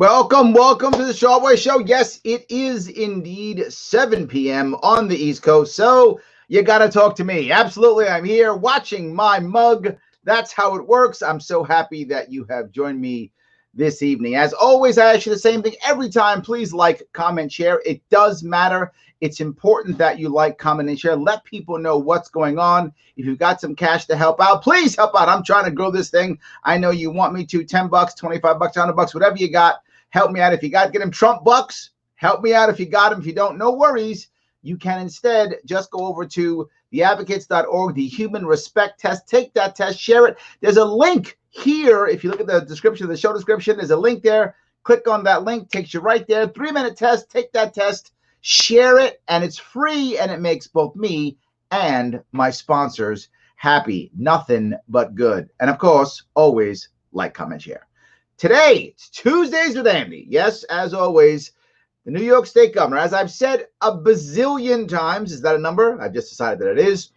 Welcome to the Sharpe Way Show. Yes, it is indeed 7 p.m. on the East Coast, so you got to talk to me. Absolutely, I'm here watching my mug. That's how it works. I'm so happy that you have joined me this evening. As always, I ask you the same thing every time. Please like, comment, share. It does matter. It's important that you like, comment, and share. Let people know what's going on. If you've got some cash to help out, please help out. I'm trying to grow this thing. I know you want me to. $10, $25, $100, whatever you got. Help me out. If you got to get him Trump bucks, help me out. If you got him, if you don't, no worries. You can instead just go over to theadvocates.org, the human respect test. Take that test, share it. There's a link here. If you look at the description, the show description, there's a link there. Click on that link, takes you right there. 3-minute test. Take that test, share it, and it's free, and it makes both me and my sponsors happy. Nothing but good. And of course, always like, comment, share. Today, it's Tuesdays with Andy. Yes, as always, the New York State Governor, as I've said a bazillion times, is that a number? I've just decided that it is.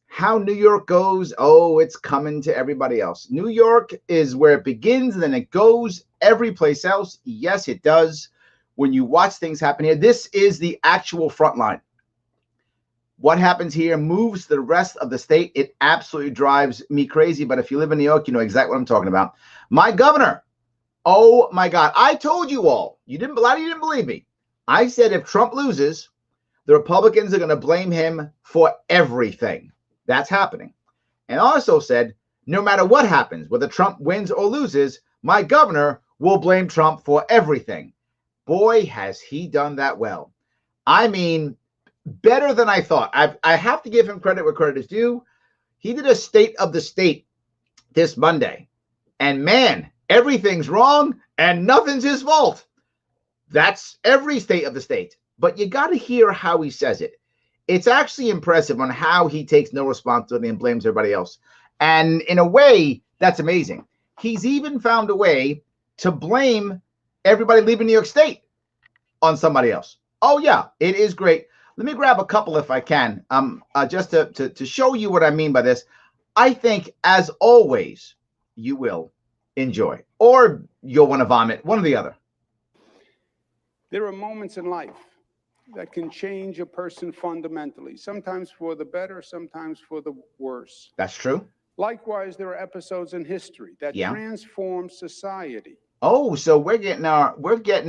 How New York goes, oh, it's coming to everybody else. New York is where it begins, and then it goes every place else. Yes, it does. When you watch things happen here, this is the actual front line. What happens here moves the rest of the state. It absolutely drives me crazy. But if you live in New York, you know exactly what I'm talking about. My governor, oh my God, I told you all, a lot of you didn't believe me. I said if Trump loses, the Republicans are going to blame him for everything. That's happening. And also said, no matter what happens, whether Trump wins or loses, my governor will blame Trump for everything. Boy, has he done that well. I mean, better than I thought. I have to give him credit where credit is due. He did a state of the state this Monday. And man, everything's wrong and nothing's his fault. That's every state of the state. But you got to hear how he says it. It's actually impressive on how he takes no responsibility and blames everybody else. And in a way, that's amazing. He's even found a way to blame everybody leaving New York State on somebody else. Oh, yeah, it is great. Let me grab a couple if I can, just to show you what I mean by this. I think, as always, you will enjoy, or you'll want to vomit, one or the other. There are moments in life that can change a person fundamentally, sometimes for the better, sometimes for the worse. That's true. Likewise, there are episodes in history that transform society. Oh, so we're getting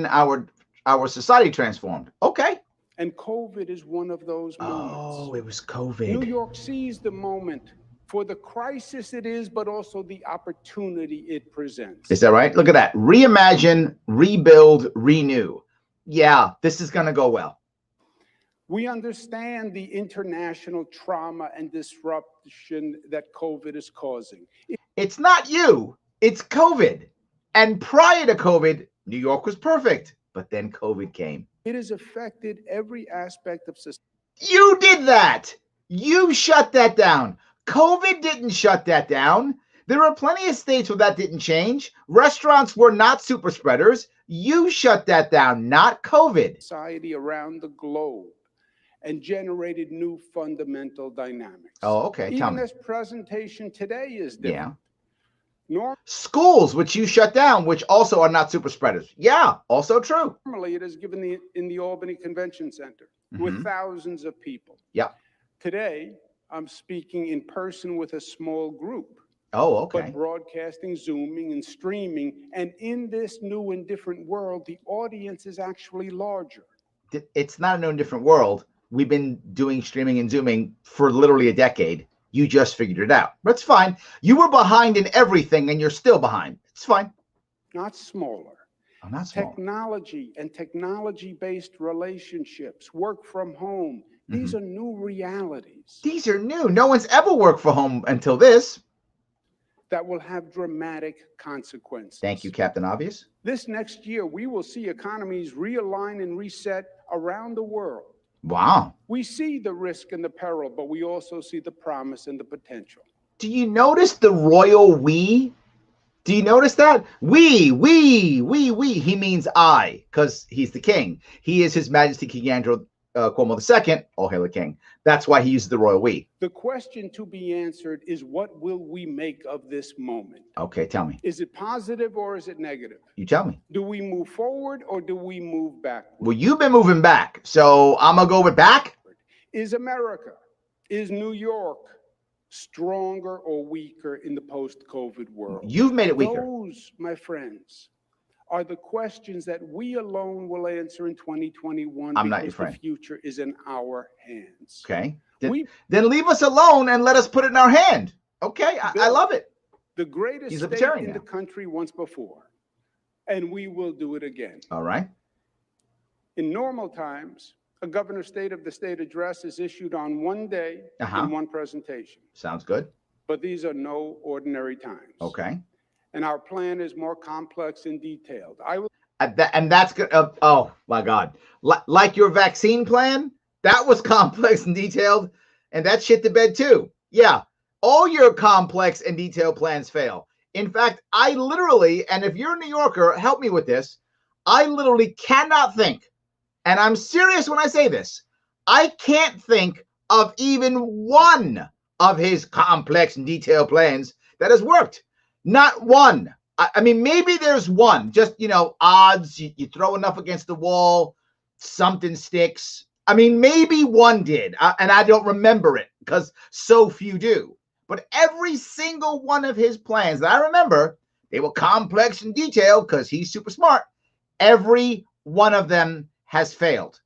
our society transformed. Okay. And COVID is one of those moments. Oh, it was COVID. New York sees the moment for the crisis it is, but also the opportunity it presents. Is that right? Look at that. Reimagine, rebuild, renew. Yeah, this is going to go well. We understand the international trauma and disruption that COVID is causing. It's not you. It's COVID. And prior to COVID, New York was perfect. But then COVID came. It has affected every aspect of society. You did that. You shut that down. COVID didn't shut that down. There are plenty of states where that didn't change. Restaurants were not super spreaders. You shut that down, not COVID. Society around the globe and generated new fundamental dynamics. Oh, okay. Even this presentation today is different. Yeah. Schools, which you shut down, which also are not super spreaders. Yeah, also true. Normally, it is given in the Albany Convention Center with thousands of people. Yeah. Today, I'm speaking in person with a small group. Oh, okay. But broadcasting, Zooming, and streaming. And in this new and different world, the audience is actually larger. It's not a new and different world. We've been doing streaming and Zooming for literally a decade. You just figured it out. But it's fine. You were behind in everything, and you're still behind. It's fine. Not smaller. Oh, not smaller. Technology and technology-based relationships, work from home. These are new realities. These are new. No one's ever worked from home until this. That will have dramatic consequences. Thank you, Captain Obvious. This next year, we will see economies realign and reset around the world. Wow. We see the risk and the peril, but we also see the promise and the potential. Do you notice the royal we? Do you notice that? We. He means I, because he's the king. He is His Majesty King Cuomo II, all hail the king. That's why he uses the royal we. The question to be answered is, what will we make of this moment? Okay, tell me. Is it positive or is it negative? You tell me. Do we move forward or do we move backward? Well, you've been moving back, so I'm going to go with back. Is America, is New York stronger or weaker in the post-COVID world? You've made it weaker. Those, my friends, are the questions that we alone will answer in 2021. I'm not your friend. The future is in our hands. Okay. Then leave us alone and let us put it in our hand. Okay, I love it. The greatest state in the country once before, and we will do it again. All right. In normal times, a governor's state of the state address is issued on one day in one presentation. Sounds good. But these are no ordinary times. Okay. And our plan is more complex and detailed. And that's good. Oh my God. Like your vaccine plan, that was complex and detailed, and that shit to bed too. Yeah. All your complex and detailed plans fail. In fact, I literally, and if you're a New Yorker, help me with this, I literally cannot think, and I'm serious when I say this, I can't think of even one of his complex and detailed plans that has worked. Not one. I mean, maybe there's one, just, odds, you throw enough against the wall, something sticks. I mean, maybe one did, and I don't remember it because so few do. But every single one of his plans that I remember, they were complex and detailed because he's super smart. Every one of them has failed.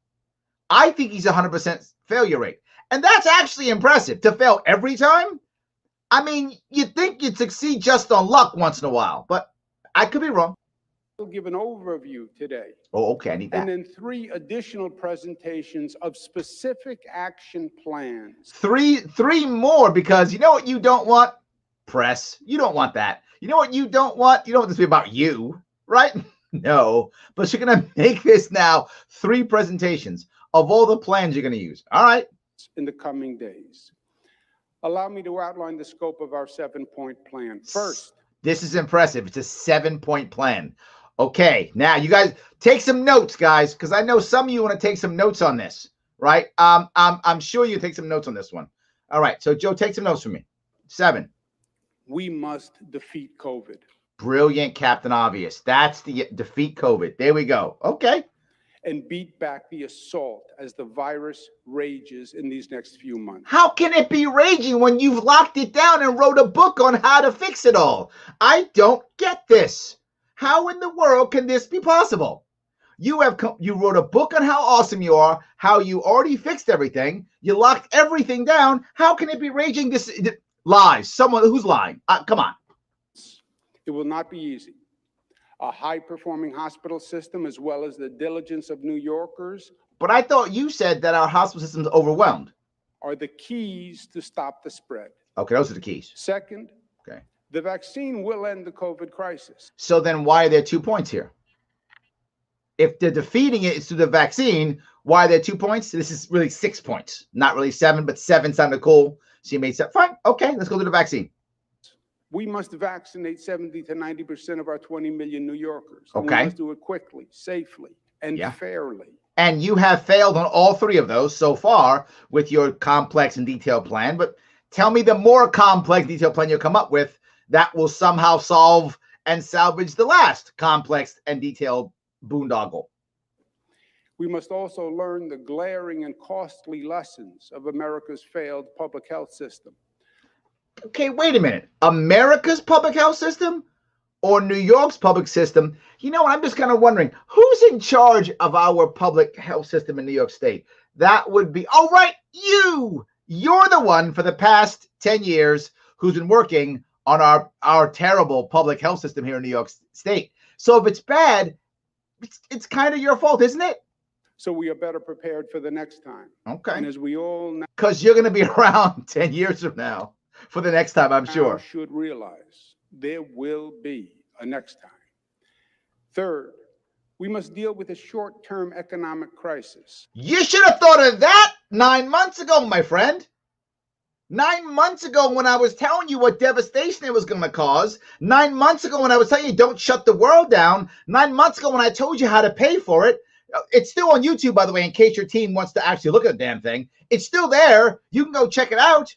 I think he's 100% failure rate. And that's actually impressive to fail every time. I mean, you'd think you'd succeed just on luck once in a while, but I could be wrong. We'll give an overview today. Oh, okay, I need that. And then 3 additional presentations of specific action plans. Three more, because you know what you don't want? Press. You don't want that. You know what you don't want? You don't want this to be about you, right? No, but you're going to make this now 3 presentations of all the plans you're going to use. All right. In the coming days. Allow me to outline the scope of our 7-point plan. First, this is impressive. It's a 7-point plan. Okay, now you guys take some notes, guys, because I know some of you want to take some notes on this, right? I'm sure you take some notes on this one. All right, so Joe, take some notes from me. 7. We must defeat COVID. Brilliant, Captain Obvious. That's the defeat COVID. There we go. Okay. And beat back the assault as the virus rages in these next few months. How can it be raging when you've locked it down and wrote a book on how to fix it all? I don't get this. How in the world can this be possible? You wrote a book on how awesome you are, how you already fixed everything. You locked everything down. How can it be raging? This lies. Someone who's lying. Come on. It will not be easy. A high-performing hospital system, as well as the diligence of New Yorkers. But I thought you said that our hospital system is overwhelmed. Are the keys to stop the spread. Okay, those are the keys. Second, okay, the vaccine will end the COVID crisis. So then why are there 2 points here? If they're defeating it, it's through the vaccine. Why are there 2 points? This is really 6 points. Not really 7, but 7 sounded cool. So you made 7. Fine. Okay, let's go to the vaccine. We must vaccinate 70 to 90% of our 20 million New Yorkers. Okay. We must do it quickly, safely, and fairly. And you have failed on all 3 of those so far with your complex and detailed plan. But tell me the more complex, detailed plan you'll come up with that will somehow solve and salvage the last complex and detailed boondoggle. We must also learn the glaring and costly lessons of America's failed public health system. Okay, wait a minute. America's public health system or New York's public system? You know, I'm just kind of wondering, who's in charge of our public health system in New York State? That would be, oh, right, you. You're the one for the past 10 years who's been working on our terrible public health system here in New York State. So if it's bad, it's kind of your fault, isn't it? So we are better prepared for the next time. Okay. And as we all know, because you're going to be around 10 years from now. For the next time, I'm sure. Should realize there will be a next time. Third, we must deal with a short-term economic crisis. You should have thought of that 9 months ago, my friend. 9 months ago when I was telling you what devastation it was going to cause. 9 months ago when I was telling you don't shut the world down. 9 months ago when I told you how to pay for it. It's still on YouTube, by the way, in case your team wants to actually look at the damn thing. It's still there. You can go check it out.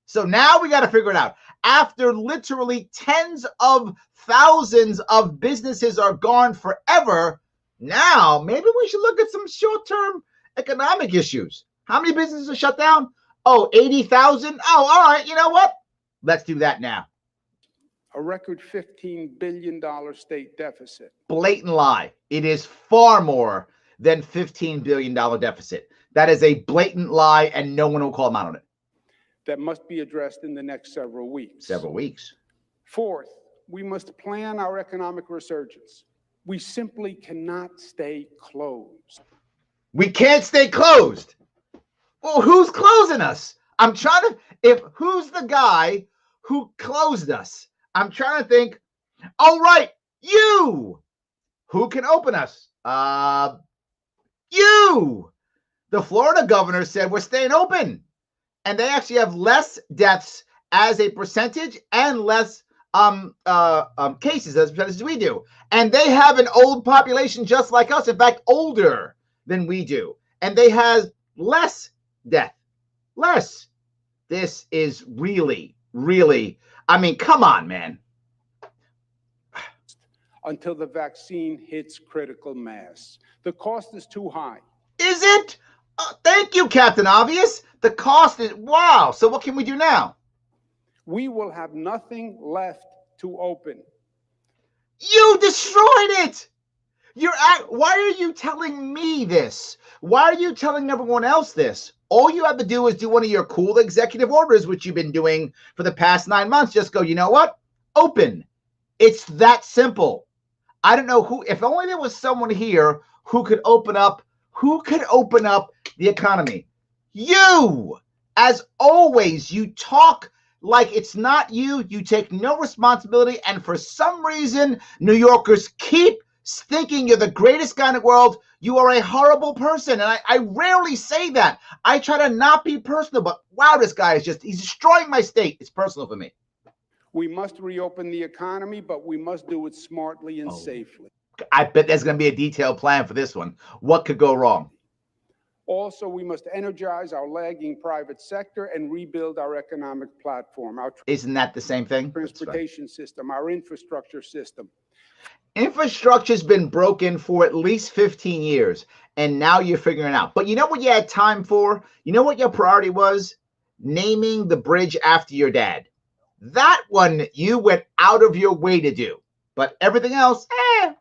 So now we got to figure it out. After literally tens of thousands of businesses are gone forever, now maybe we should look at some short-term economic issues. How many businesses are shut down? Oh, 80,000? Oh, all right. You know what? Let's do that now. A record $15 billion state deficit. Blatant lie. It is far more than $15 billion deficit. That is a blatant lie, and no one will call them out on it. That must be addressed in the next several weeks. Several weeks. Fourth, we must plan our economic resurgence. We simply cannot stay closed. We can't stay closed. Well, who's closing us? I'm trying to, who's the guy who closed us? I'm trying to think. Oh, right. You. Who can open us? You. The Florida governor said we're staying open. And they actually have less deaths as a percentage and less cases as a percentage as we do. And they have an old population just like us. In fact, older than we do. And they have less death. Less. This is really, really, I mean, come on, man. Until the vaccine hits critical mass. The cost is too high. Is it? Thank you, Captain Obvious. The cost is, wow. So what can we do now? We will have nothing left to open. You destroyed it. Why are you telling me this? Why are you telling everyone else this? All you have to do is do one of your cool executive orders, which you've been doing for the past 9 months. Just go, you know what? Open. It's that simple. I don't know who, if only there was someone here who could open up the economy. You, as always, you talk like it's not you. You take no responsibility. And for some reason, New Yorkers keep thinking you're the greatest guy in the world. You are a horrible person. And I rarely say that. I try to not be personal, but wow, this guy is he's destroying my state. It's personal for me. We must reopen the economy, but we must do it smartly and safely. I bet there's going to be a detailed plan for this one. What could go wrong? Also, we must energize our lagging private sector and rebuild our economic platform. Isn't that the same thing? Transportation system, our infrastructure system. Infrastructure's been broken for at least 15 years, and now you're figuring it out. But you know what you had time for? You know what your priority was? Naming the bridge after your dad. That one you went out of your way to do. But everything else,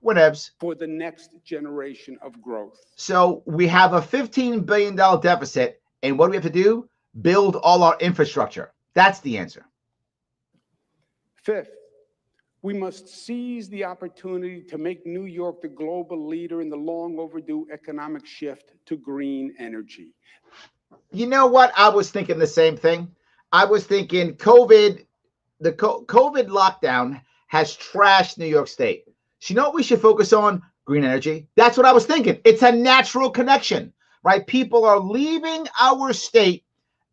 whatevs. For the next generation of growth. So we have a $15 billion deficit, and what do we have to do? Build all our infrastructure. That's the answer. Fifth, we must seize the opportunity to make New York the global leader in the long overdue economic shift to green energy. You know what? I was thinking the same thing. I was thinking COVID lockdown has trashed New York State. So you know what we should focus on? Green energy. That's what I was thinking. It's a natural connection, right? People are leaving our state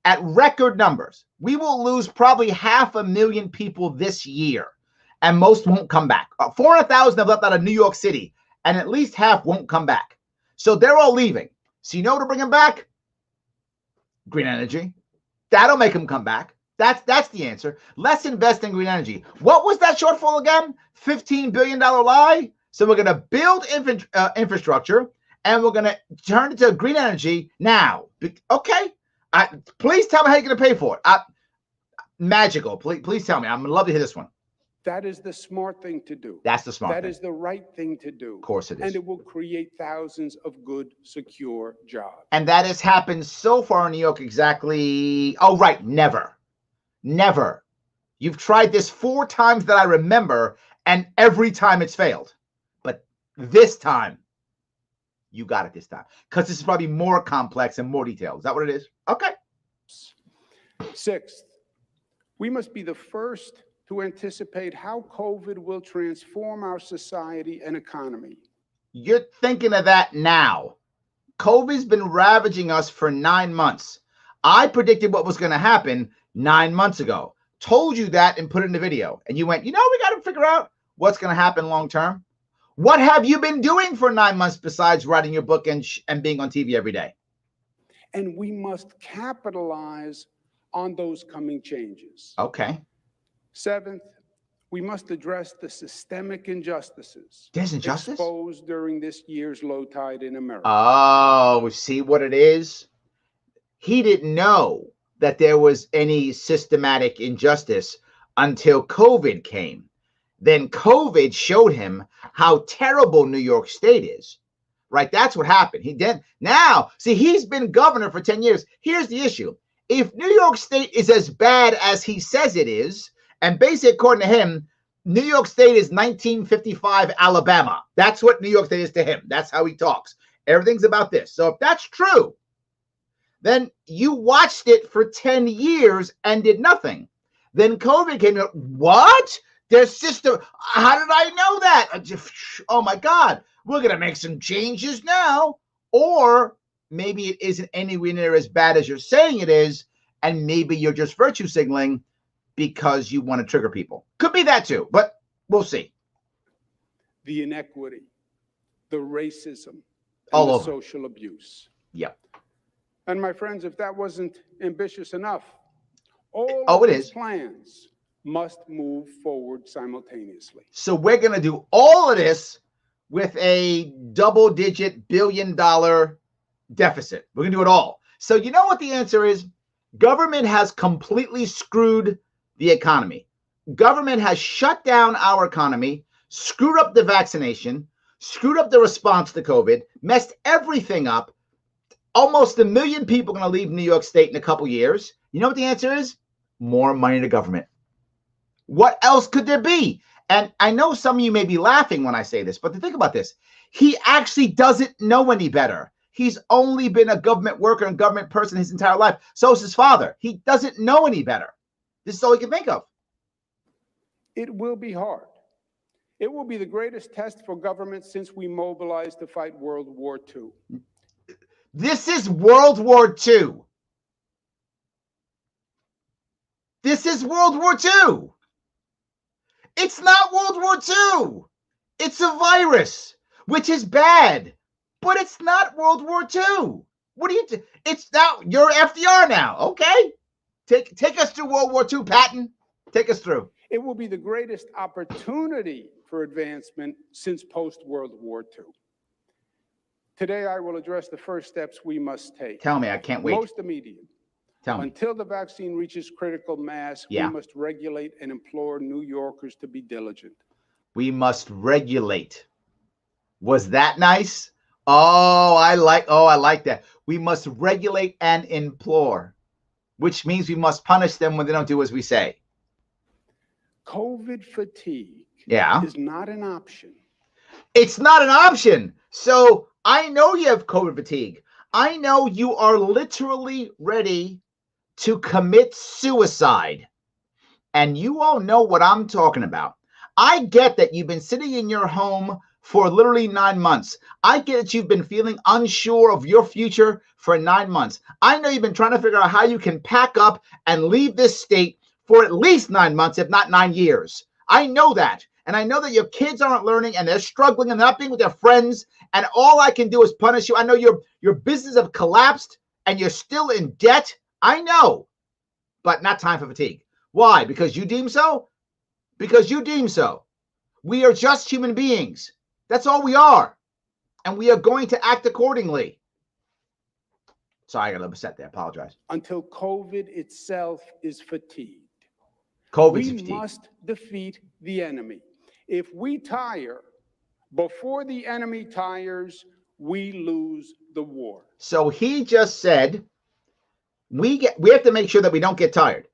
at record numbers. We will lose probably 500,000 people this year, and most won't come back. 400,000 have left out of New York City, and at least half won't come back. So they're all leaving. So you know to bring them back? Green energy. That'll make them come back. That's the answer. Let's invest in green energy. What was that shortfall again? $15 billion lie? So we're going to build infrastructure, and we're going to turn it to green energy now. Okay. Please tell me how you're going to pay for it. Magical. Please tell me. I'm going to love to hear this one. That is the smart thing to do. That's the smart thing. That is the right thing to do. Of course it is. And it will create thousands of good, secure jobs. And that has happened so far in New York exactly. Oh, right. Never. Never. You've tried this 4 times that I remember, and every time it's failed. But this time, you got it this time. Because this is probably more complex and more detailed. Is that what it is? Okay. Sixth, we must be the first to anticipate how COVID will transform our society and economy. You're thinking of that now. COVID's been ravaging us for 9 months. I predicted what was going to happen 9 months ago. Told you that and put it in the video. And you went, you know, we got to figure out what's going to happen long term. What have you been doing for 9 months besides writing your book and being on TV every day? And we must capitalize on those coming changes. Okay. Seventh, we must address the systemic injustices There's injustice? exposed during this year's low tide in America. Oh, see what it is? He didn't know that there was any systematic injustice until COVID came. Then COVID showed him how terrible New York State is, right? That's what happened. He did. Now, see, he's been governor for 10 years. Here's the issue. If New York State is as bad as he says it is, and basically, according to him, New York State is 1955 Alabama. That's what New York State is to him. That's how he talks. Everything's about this. So if that's true, then you watched it for 10 years and did nothing. Then COVID came out. What? Their system. How did I know that? Oh my God. We're going to make some changes now. Or maybe it isn't anywhere near as bad as you're saying it is. And maybe you're just virtue signaling because you want to trigger people. Could be that too, but we'll see. The inequity, the racism, and All the over. social abuse. Yep. And my friends, if that wasn't ambitious enough, all Oh, of it these is. plans must move forward simultaneously. So we're going to do all of this with a double-digit billion-dollar deficit. We're going to do it all. So you know what the answer is? Government has completely screwed the economy. Government has shut down our economy, screwed up the vaccination, screwed up the response to COVID, messed everything up. Almost 1 million people are going to leave New York State in a couple years. You know what the answer is? More money to government. What else could there be? And I know some of you may be laughing when I say this, but think about this. He actually doesn't know any better. He's only been a government worker and government person his entire life. So is his father. He doesn't know any better. This is all he can think of. It will be hard. It will be the greatest test for government since we mobilized to fight World War II. This is World War II. This is World War II. It's not World War II. It's a virus, which is bad, but it's not World War II. What do you do? It's now, you're FDR now. Okay. Take us through World War II, Patton. Take us through. It will be the greatest opportunity for advancement since post-World War II. Today, I will address the first steps we must take. Tell me, I can't wait. Most immediate. Tell me. Until the vaccine reaches critical mass, Yeah. we must regulate and implore New Yorkers to be diligent. We must regulate. Was that nice? Oh, I like that. We must regulate and implore, which means we must punish them when they don't do as we say. COVID fatigue Yeah. is not an option. It's not an option. So I know you have COVID fatigue. I know you are literally ready to commit suicide. And you all know what I'm talking about. I get that you've been sitting in your home for literally 9 months. I get that you've been feeling unsure of your future for 9 months. I know you've been trying to figure out how you can pack up and leave this state for at least 9 months, if not 9 years. I know that. And I know that your kids aren't learning and they're struggling and they're not being with their friends. And all I can do is punish you. I know your business have collapsed and you're still in debt. I know, but not time for fatigue. Why? Because you deem so? Because you deem so. We are just human beings. That's all we are. And we are going to act accordingly. Sorry, I got a little upset there. I apologize. Until COVID itself is fatigued. COVID's We fatigue. must defeat the enemy. If we tire before the enemy tires, we lose the war. So he just said, we have to make sure that we don't get tired.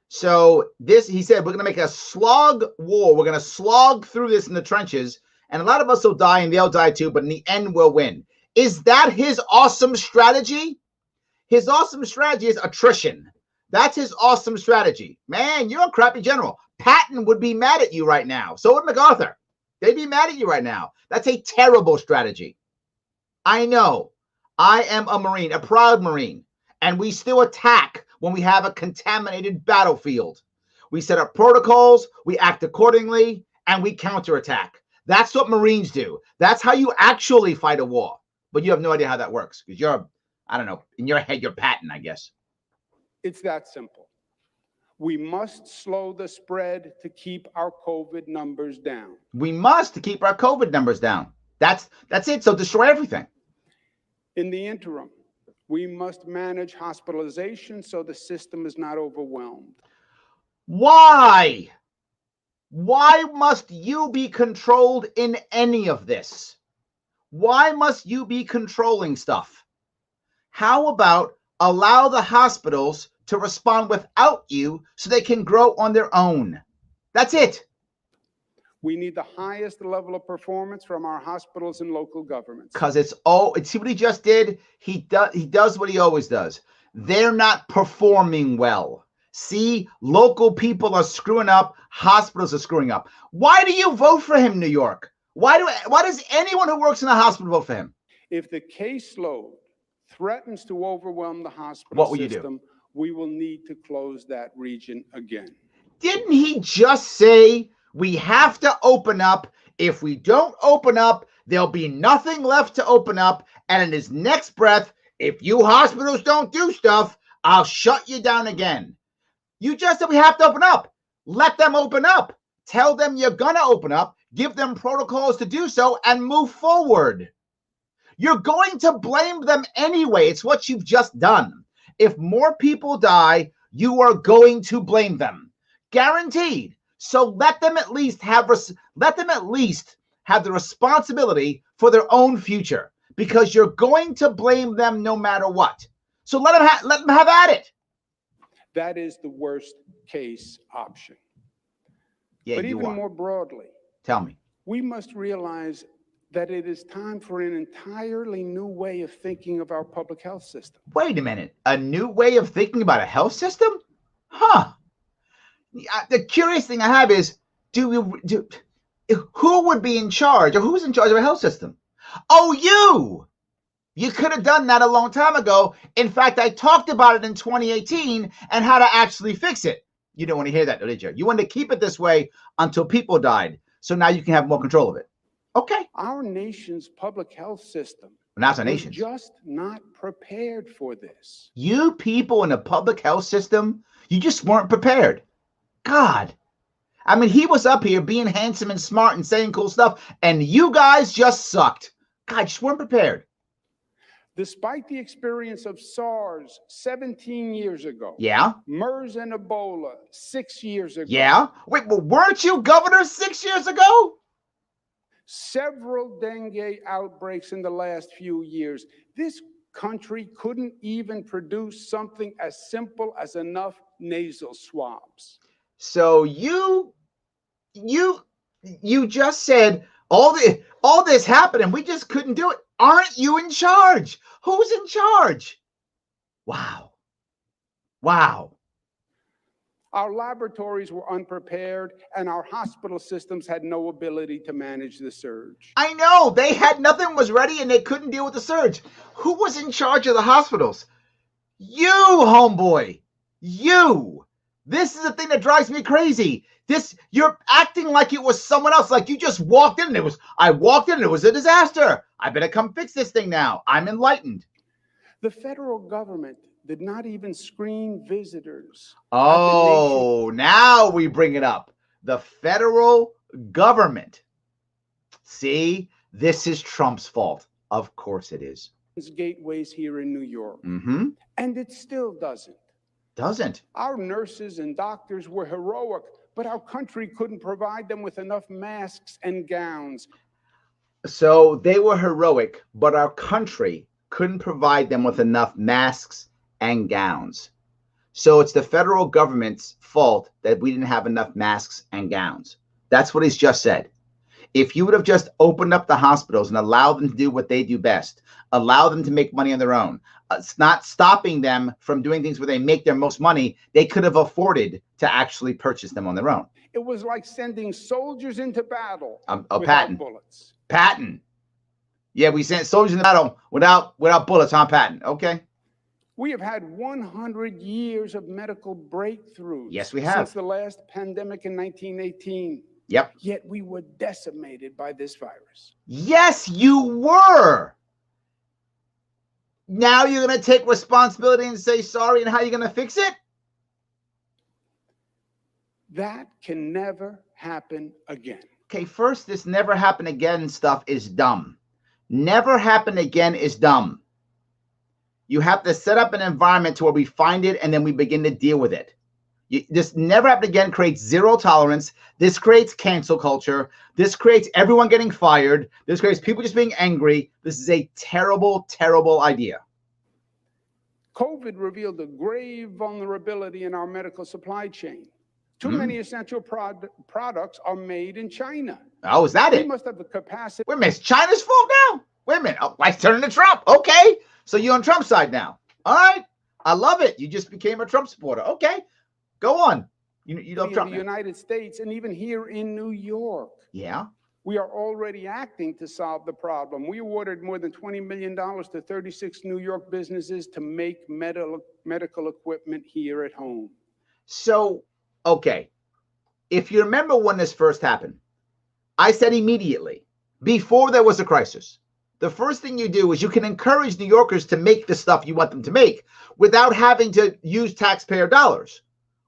So he said, we're going to make a slog war. We're going to slog through this in the trenches. And a lot of us will die and they'll die too, but in the end we'll win. Is that his awesome strategy? His awesome strategy is attrition. That's his awesome strategy. Man, you're a crappy general. Patton would be mad at you right now. So would MacArthur. They'd be mad at you right now. That's a terrible strategy. I know. I am a Marine, a proud Marine. And we still attack when we have a contaminated battlefield. We set up protocols, we act accordingly, and we counterattack. That's what Marines do. That's how you actually fight a war. But you have no idea how that works because you're, I don't know, in your head, you're Patton, I guess. It's that simple. We must slow the spread to keep our COVID numbers down. We must keep our COVID numbers down. That's it. So destroy everything. In the interim, we must manage hospitalization so the system is not overwhelmed. Why? Why must you be controlled in any of this? Why must you be controlling stuff? How about allow the hospitals to respond without you so they can grow on their own? That's it. We need the highest level of performance from our hospitals and local governments. Because see what he just did? He does what he always does. They're not performing well. See, local people are screwing up, hospitals are screwing up. Why do you vote for him, New York? Why does anyone who works in a hospital vote for him? If the caseload threatens to overwhelm the hospital system, we will need to close that region again. Didn't he just say we have to open up? If we don't open up, there'll be nothing left to open up. And in his next breath, if you hospitals don't do stuff, I'll shut you down again. You just said we have to open up. Let them open up. Tell them you're going to open up. Give them protocols to do so and move forward. You're going to blame them anyway. It's what you've just done. If more people die, you are going to blame them. Guaranteed. So let them at least have the responsibility for their own future, because you're going to blame them no matter what. So let them have at it. That is the worst case option. Yeah, but even more broadly, tell me, we must realize that it is time for an entirely new way of thinking of our public health system. Wait a minute. A new way of thinking about a health system? Huh. The curious thing I have is, who would be in charge, or who's in charge of a health system? Oh, you! You could have done that a long time ago. In fact, I talked about it in 2018 and how to actually fix it. You didn't want to hear that, did you? You wanted to keep it this way until people died. So now you can have more control of it. Okay. Our nation's public health system was just not prepared for this. You people in the public health system, you just weren't prepared. God. I mean, he was up here being handsome and smart and saying cool stuff, and you guys just sucked. God, just weren't prepared. Despite the experience of SARS 17 years ago. Yeah. MERS and Ebola 6 years ago. Yeah. Wait, well, weren't you governor 6 years ago? Several dengue outbreaks in the last few years. This country couldn't even produce something as simple as enough nasal swabs. So you just said all this happened and we just couldn't do it. Aren't you in charge? Who's in charge? Wow. Wow. Our laboratories were unprepared and our hospital systems had no ability to manage the surge. I know. They had nothing was ready and they couldn't deal with the surge. Who was in charge of the hospitals? You, homeboy. You. This is the thing that drives me crazy. You're acting like it was someone else, like you just walked in and I walked in and it was a disaster. I better come fix this thing now. I'm enlightened. The federal government did not even screen visitors. Oh, now we bring it up. The federal government. See, this is Trump's fault. Of course it is. Gateways here in New York. Mm-hmm. And it still doesn't. Doesn't. Our nurses and doctors were heroic, but our country couldn't provide them with enough masks and gowns. So they were heroic, but our country couldn't provide them with enough masks and gowns. So it's the federal government's fault that we didn't have enough masks and gowns. That's what he's just said. If you would have just opened up the hospitals and allowed them to do what they do best, allow them to make money on their own, it's not stopping them from doing things where they make their most money. They could have afforded to actually purchase them on their own. It was like sending soldiers into battle without bullets. Patton. Yeah, we sent soldiers into battle without bullets, huh, Patton? Okay. We have had 100 years of medical breakthroughs. Yes, we have. Since the last pandemic in 1918. Yep. Yet we were decimated by this virus. Yes, you were. Now you're going to take responsibility and say sorry, and how are you going to fix it? That can never happen again. Okay, first, this never happen again stuff is dumb. Never happen again is dumb. You have to set up an environment to where we find it and then we begin to deal with it. This never happen again creates zero tolerance. This creates cancel culture. This creates everyone getting fired. This creates people just being angry. This is a terrible, terrible idea. COVID revealed a grave vulnerability in our medical supply chain. Too many essential products are made in China. Oh, is that it? We must have the capacity. Wait a minute, it's China's fault now? Wait a minute. Oh, life's turning to Trump. Okay. So you're on Trump's side now. All right. I love it. You just became a Trump supporter. Okay. Go on. You love Trump. In the United States and even here in New York. Yeah. We are already acting to solve the problem. We awarded more than $20 million to 36 New York businesses to make medical equipment here at home. So, okay. If you remember when this first happened, I said immediately, before there was a crisis, the first thing you do is you can encourage New Yorkers to make the stuff you want them to make without having to use taxpayer dollars.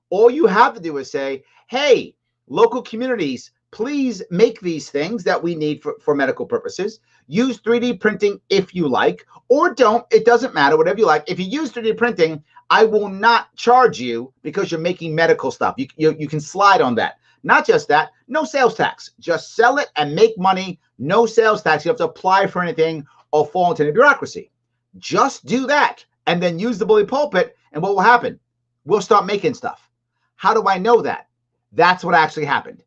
All you have to do is say, hey, local communities, please make these things that we need for medical purposes. Use 3D printing if you like, or don't. It doesn't matter, whatever you like. If you use 3D printing, I will not charge you because you're making medical stuff. You can slide on that. Not just that, no sales tax. Just sell it and make money. No sales tax. You have to apply for anything or fall into the bureaucracy. Just do that and then use the bully pulpit, and what will happen? We'll start making stuff. How do I know that? That's what actually happened.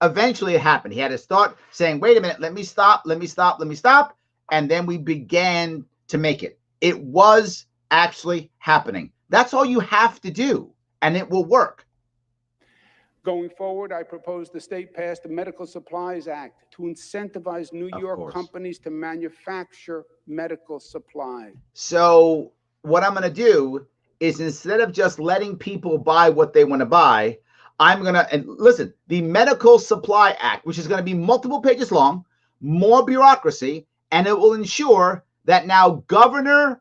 Eventually it happened. He had to start saying, wait a minute, let me stop. And then we began to make it. It was actually happening. That's all you have to do, and it will work. Going forward, I propose the state pass the Medical Supplies Act to incentivize New York companies to manufacture medical supplies. So what I'm going to do is, instead of just letting people buy what they want to buy, I'm going to, and listen, the Medical Supply Act, which is going to be multiple pages long, more bureaucracy, and it will ensure that now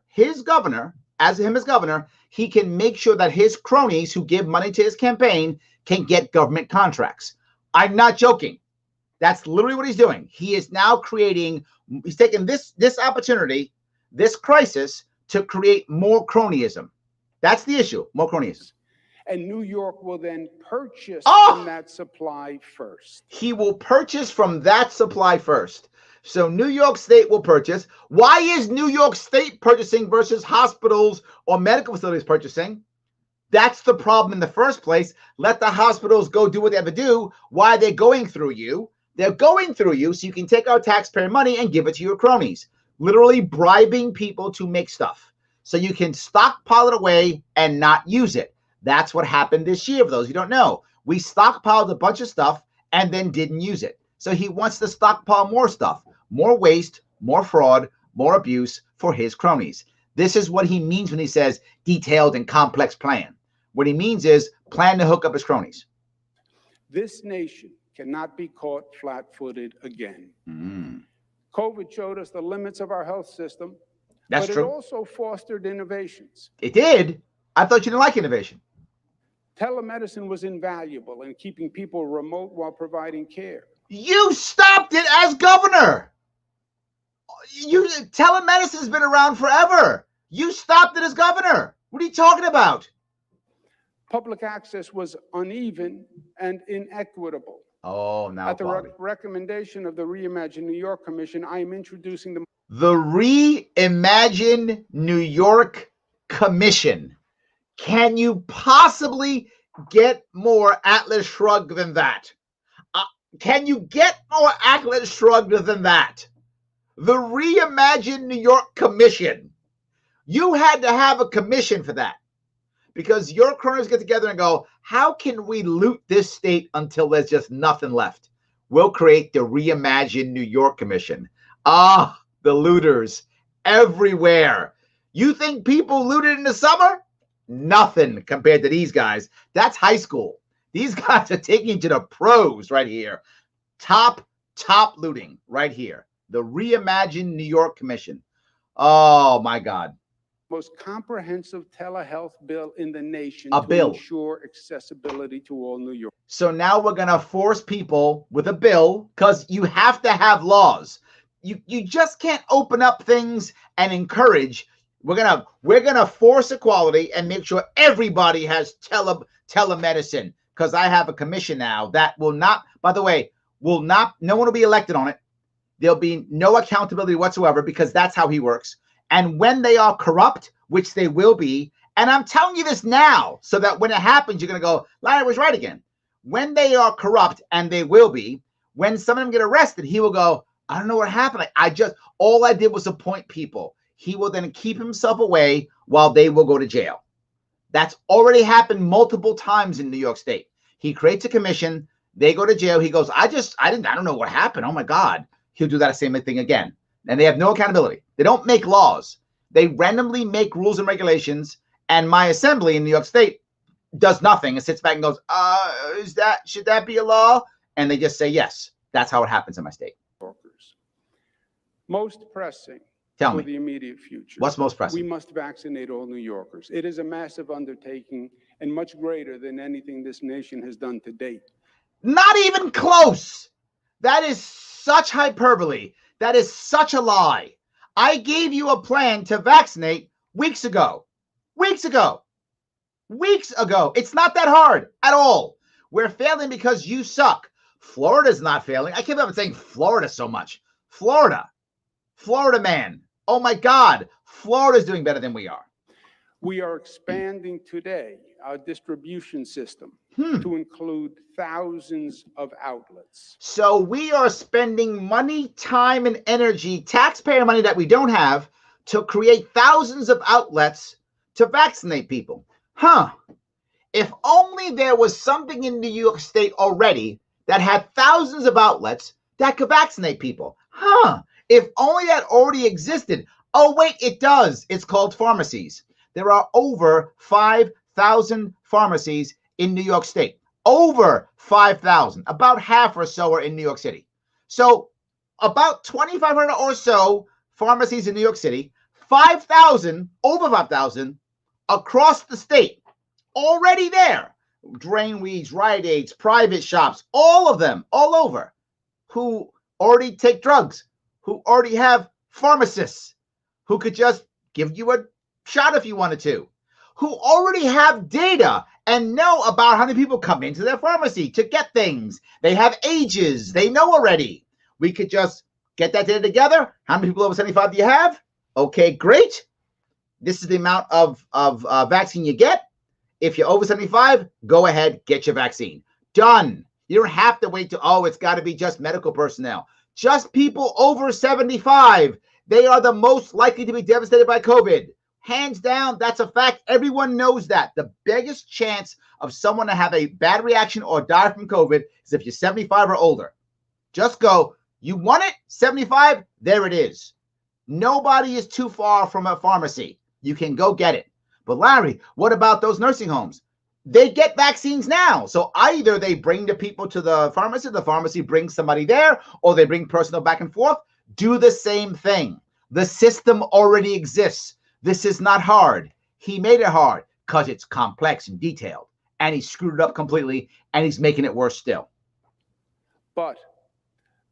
his governor, he can make sure that his cronies who give money to his campaign can get government contracts. I'm not joking. That's literally what he's doing. He is now he's taking this opportunity, this crisis, to create more cronyism. That's the issue, more cronyism. And New York will then purchase from that supply first. He will purchase from that supply first. So New York State will purchase. Why is New York State purchasing versus hospitals or medical facilities purchasing? That's the problem in the first place. Let the hospitals go do what they have to do. Why are they going through you? They're going through you so you can take our taxpayer money and give it to your cronies. Literally bribing people to make stuff so you can stockpile it away and not use it. That's what happened this year, for those who don't know. We stockpiled a bunch of stuff and then didn't use it. So he wants to stockpile more stuff, more waste, more fraud, more abuse for his cronies. This is what he means when he says detailed and complex plan. What he means is plan to hook up his cronies. This nation cannot be caught flat-footed again. COVID showed us the limits of our health system, but it also fostered innovations. It did? I thought you didn't like innovation. Telemedicine was invaluable in keeping people remote while providing care. You stopped it as governor. Telemedicine has been around forever. You stopped it as governor. What are you talking about? Public access was uneven and inequitable. Oh, now at the recommendation of the Reimagine New York Commission, I am introducing the Reimagine New York Commission. Can you possibly get more Atlas Shrugged than that? Can you get more Atlas Shrugged than that? The Reimagine New York Commission. You had to have a commission for that, because your cronies get together and go, how can we loot this state until there's just nothing left? We'll create the Reimagine New York Commission. The looters everywhere. You think people looted in the summer? Nothing compared to these guys. That's high school. These guys are taking to the pros right here. Top looting right here. The Reimagined New York Commission. Oh, my God. Most comprehensive telehealth bill in the nation A to bill. ensure accessibility to all New York. So now we're going to force people with a bill, because you have to have laws. You just can't open up things and encourage. We're gonna force equality and make sure everybody has telemedicine, because I have a commission now that will not, by the way, no one will be elected on it. There'll be no accountability whatsoever, because that's how he works. And when they are corrupt, which they will be, and I'm telling you this now, so that when it happens, you're gonna go, Larry was right again. When they are corrupt, and they will be, when some of them get arrested, he will go, I don't know what happened. All I did was appoint people. He will then keep himself away while they will go to jail. That's already happened multiple times in New York State. He creates a commission. They go to jail. He goes, I don't know what happened. Oh my God. He'll do that same thing again. And they have no accountability. They don't make laws. They randomly make rules and regulations. And my assembly in New York State does nothing and sits back and goes, should that be a law? And they just say yes. That's how it happens in my state. Most pressing Tell for me. The immediate future. What's most pressing? We must vaccinate all New Yorkers. It is a massive undertaking and much greater than anything this nation has done to date. Not even close. That is such hyperbole. That is such a lie. I gave you a plan to vaccinate weeks ago. Weeks ago. It's not that hard at all. We're failing because you suck. Florida's not failing. I can't believe I'm saying Florida so much. Florida, man. Oh my God. Florida's doing better than we are. We are expanding today our distribution system to include thousands of outlets. So we are spending money, time, and energy, taxpayer money that we don't have, to create thousands of outlets to vaccinate people. If only there was something in New York State already that had thousands of outlets that could vaccinate people. If only that already existed. Oh, wait, it does. It's called pharmacies. There are over 5,000 pharmacies in New York State. Over 5,000. About half or so are in New York City. So about 2,500 or so pharmacies in New York City. 5,000, over 5,000 across the state. Already there. Drain weeds, Rite Aids, private shops, all of them, all over, who already take drugs, who already have pharmacists, who could just give you a shot if you wanted to, who already have data and know about how many people come into their pharmacy to get things. They have ages. They know already. We could just get that data together. How many people over 75 do you have? Okay, great. This is the amount of vaccine you get. If you're over 75, go ahead, get your vaccine. Done. You don't have to wait to, it's got to be just medical personnel. Just people over 75. They are the most likely to be devastated by COVID. Hands down, that's a fact. Everyone knows that. The biggest chance of someone to have a bad reaction or die from COVID is if you're 75 or older. Just go, you want it? 75? There it is. Nobody is too far from a pharmacy. You can go get it. But Larry, what about those nursing homes? They get vaccines now. So either they bring the people to the pharmacy brings somebody there, or they bring personnel back and forth. Do the same thing. The system already exists. This is not hard. He made it hard because it's complex and detailed. And he screwed it up completely, and he's making it worse still. But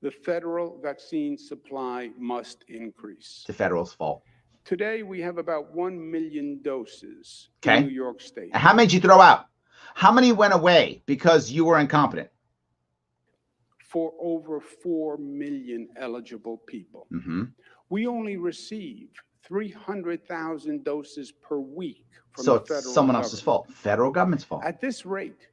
the federal vaccine supply must increase. The federal's fault. Today, we have about 1 million doses in New York State. And how many did you throw out? How many went away because you were incompetent? For over 4 million eligible people. We only receive 300,000 doses per week from the federal government. So it's someone else's fault, federal government's fault. At this rate,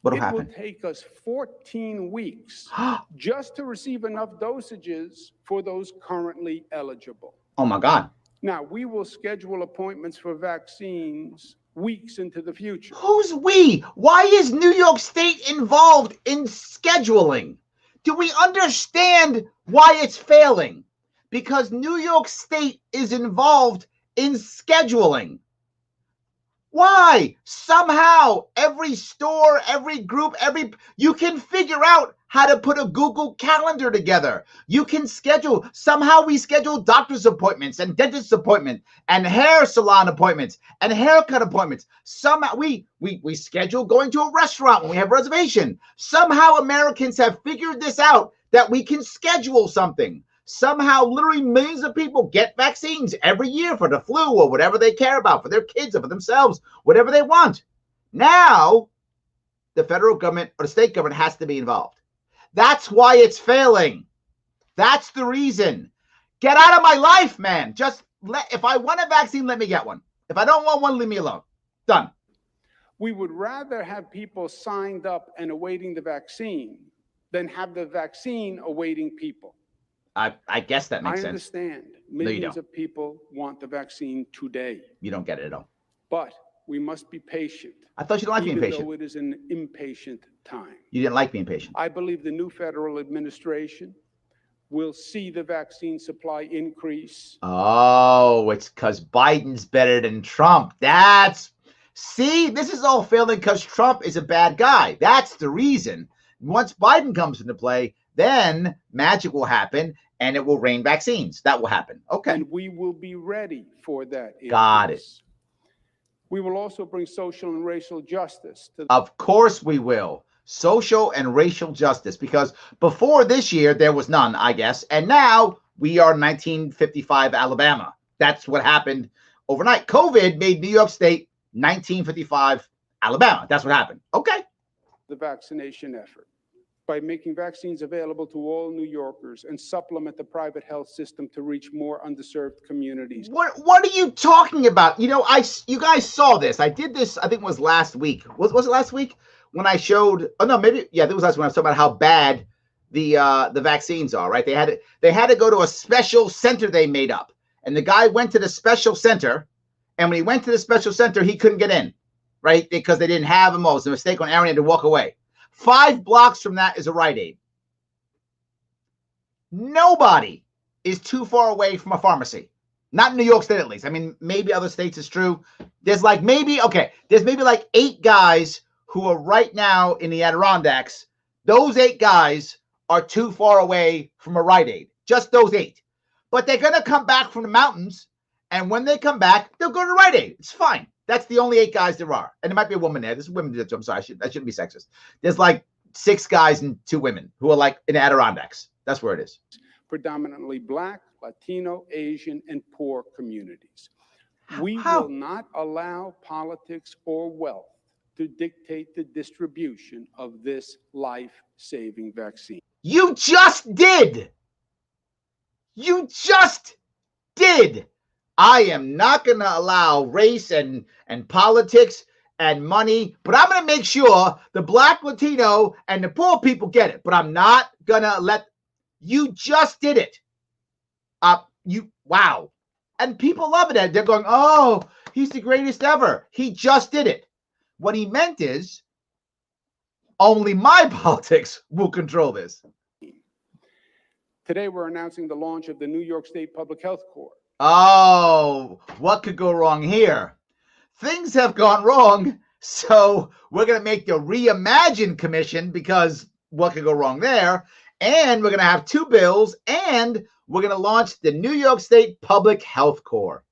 it will take us 14 weeks just to receive enough dosages for those currently eligible. Oh, my God. Now, we will schedule appointments for vaccines weeks into the future. Who's we? Why is New York State involved in scheduling? Do we understand why it's failing? Because New York State is involved in scheduling. Why? Somehow, every store, every group, you can figure out how to put a Google Calendar together. You can schedule. Somehow we schedule doctor's appointments and dentist appointments and hair salon appointments and haircut appointments. Somehow we schedule going to a restaurant when we have a reservation. Somehow Americans have figured this out, that we can schedule something. Somehow, literally millions of people get vaccines every year for the flu or whatever they care about, for their kids or for themselves, whatever they want. Now, the federal government or the state government has to be involved. That's why it's failing. That's the reason. Get out of my life, man. If I want a vaccine, let me get one. If I don't want one, leave me alone. Done. We would rather have people signed up and awaiting the vaccine than have the vaccine awaiting people. I guess that makes sense. I understand. Millions of people want the vaccine today. You don't get it at all. But we must be patient. I thought you didn't like being patient. Even though it is an impatient time. You didn't like being patient. I believe the new federal administration will see the vaccine supply increase. Oh, it's because Biden's better than Trump. See, this is all failing because Trump is a bad guy. That's the reason. Once Biden comes into play, then magic will happen and it will rain vaccines. That will happen. Okay. And we will be ready for that. Got it. We will also bring social and racial justice to Of course we will. Social and racial justice, because before this year there was none, I guess. And now we are 1955 Alabama. That's what happened overnight. COVID made New York State 1955 Alabama. That's what happened. Okay. The vaccination effort by making vaccines available to all New Yorkers and supplement the private health system to reach more underserved communities. What are you talking about? You guys saw this. I did this, I think it was last week. Was it last week when I showed, oh no, maybe, yeah, it was last week when I was talking about how bad the vaccines are, right? They had to go to a special center they made up. And the guy went to the special center, and when he went to the special center, he couldn't get in, right? Because they didn't have him. It was a mistake on Aaron, he had to walk away. 5 blocks from that is a Rite Aid. Nobody is too far away from a pharmacy. Not in New York State, at least. I mean, maybe other states is true. There's maybe like 8 guys who are right now in the Adirondacks. Those 8 guys are too far away from a Rite Aid. Just those 8. But they're going to come back from the mountains. And when they come back, they'll go to Rite Aid. It's fine. That's the only 8 guys there are. And there might be a woman there. There's women there too. I'm sorry. I shouldn't be sexist. There's like 6 guys and 2 women who are like in Adirondacks. That's where it is. Predominantly Black, Latino, Asian, and poor communities. We will not allow politics or wealth to dictate the distribution of this life-saving vaccine. You just did. You just did. I am not going to allow race and politics and money, but I'm going to make sure the Black, Latino, and the poor people get it. But I'm not going to let you just did it. Wow. And people love it. They're going, oh, he's the greatest ever. He just did it. What he meant is only my politics will control this. Today, we're announcing the launch of the New York State Public Health Corps. Oh, what could go wrong here? Things have gone wrong, so we're going to make the Reimagine Commission, because what could go wrong there? And we're going to have 2 bills, and we're going to launch the New York State Public Health Corps.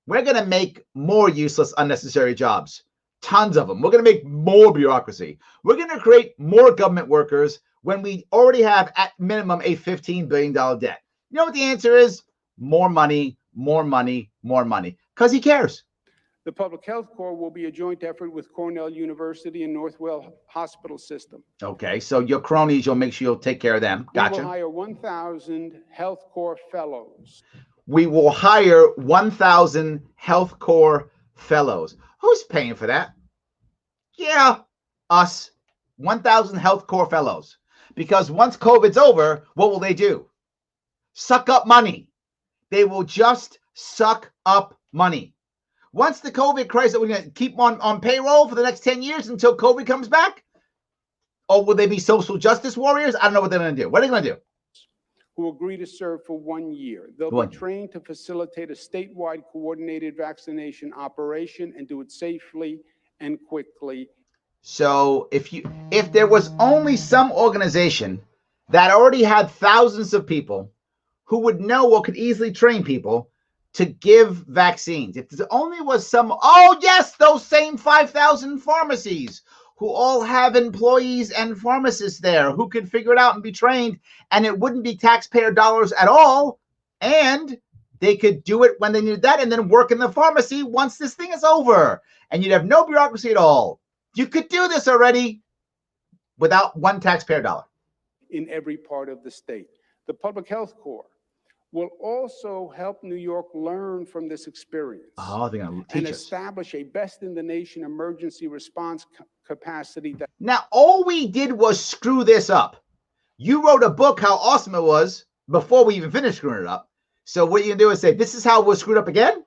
We're going to make more useless, unnecessary jobs. Tons of them. We're going to make more bureaucracy. We're going to create more government workers when we already have, at minimum, a $15 billion debt. You know what the answer is? More money, more money, more money. Because he cares. The Public Health Corps will be a joint effort with Cornell University and Northwell Hospital System. Okay, so your cronies, you'll make sure you'll take care of them. Gotcha. We will hire 1,000 Health Corps fellows. We will hire 1,000 Health Corps fellows. Who's paying for that? Yeah, us. 1,000 Health Corps fellows. Because once COVID's over, what will they do? Suck up money. They will just suck up money. Once the COVID crisis, we're going to keep on payroll for the next 10 years until COVID comes back? Or will they be social justice warriors? I don't know what they're going to do. What are they going to do? who agree to serve for 1 year. They'll be trained to facilitate a statewide coordinated vaccination operation and do it safely and quickly. So if there was only some organization that already had thousands of people who would know or could easily train people to give vaccines, if there only was some, oh yes, those same 5,000 pharmacies who all have employees and pharmacists there who could figure it out and be trained, and it wouldn't be taxpayer dollars at all, and they could do it when they needed that and then work in the pharmacy once this thing is over, and you'd have no bureaucracy at all. You could do this already without one taxpayer dollar. In every part of the state. The Public Health Corps will also help New York learn from this experience. Oh, they're going to teach and us. Establish a best-in-the-nation emergency response capacity. Now, all we did was screw this up. You wrote a book how awesome it was before we even finished screwing it up. So what you can do is say, this is how we're screwed up again?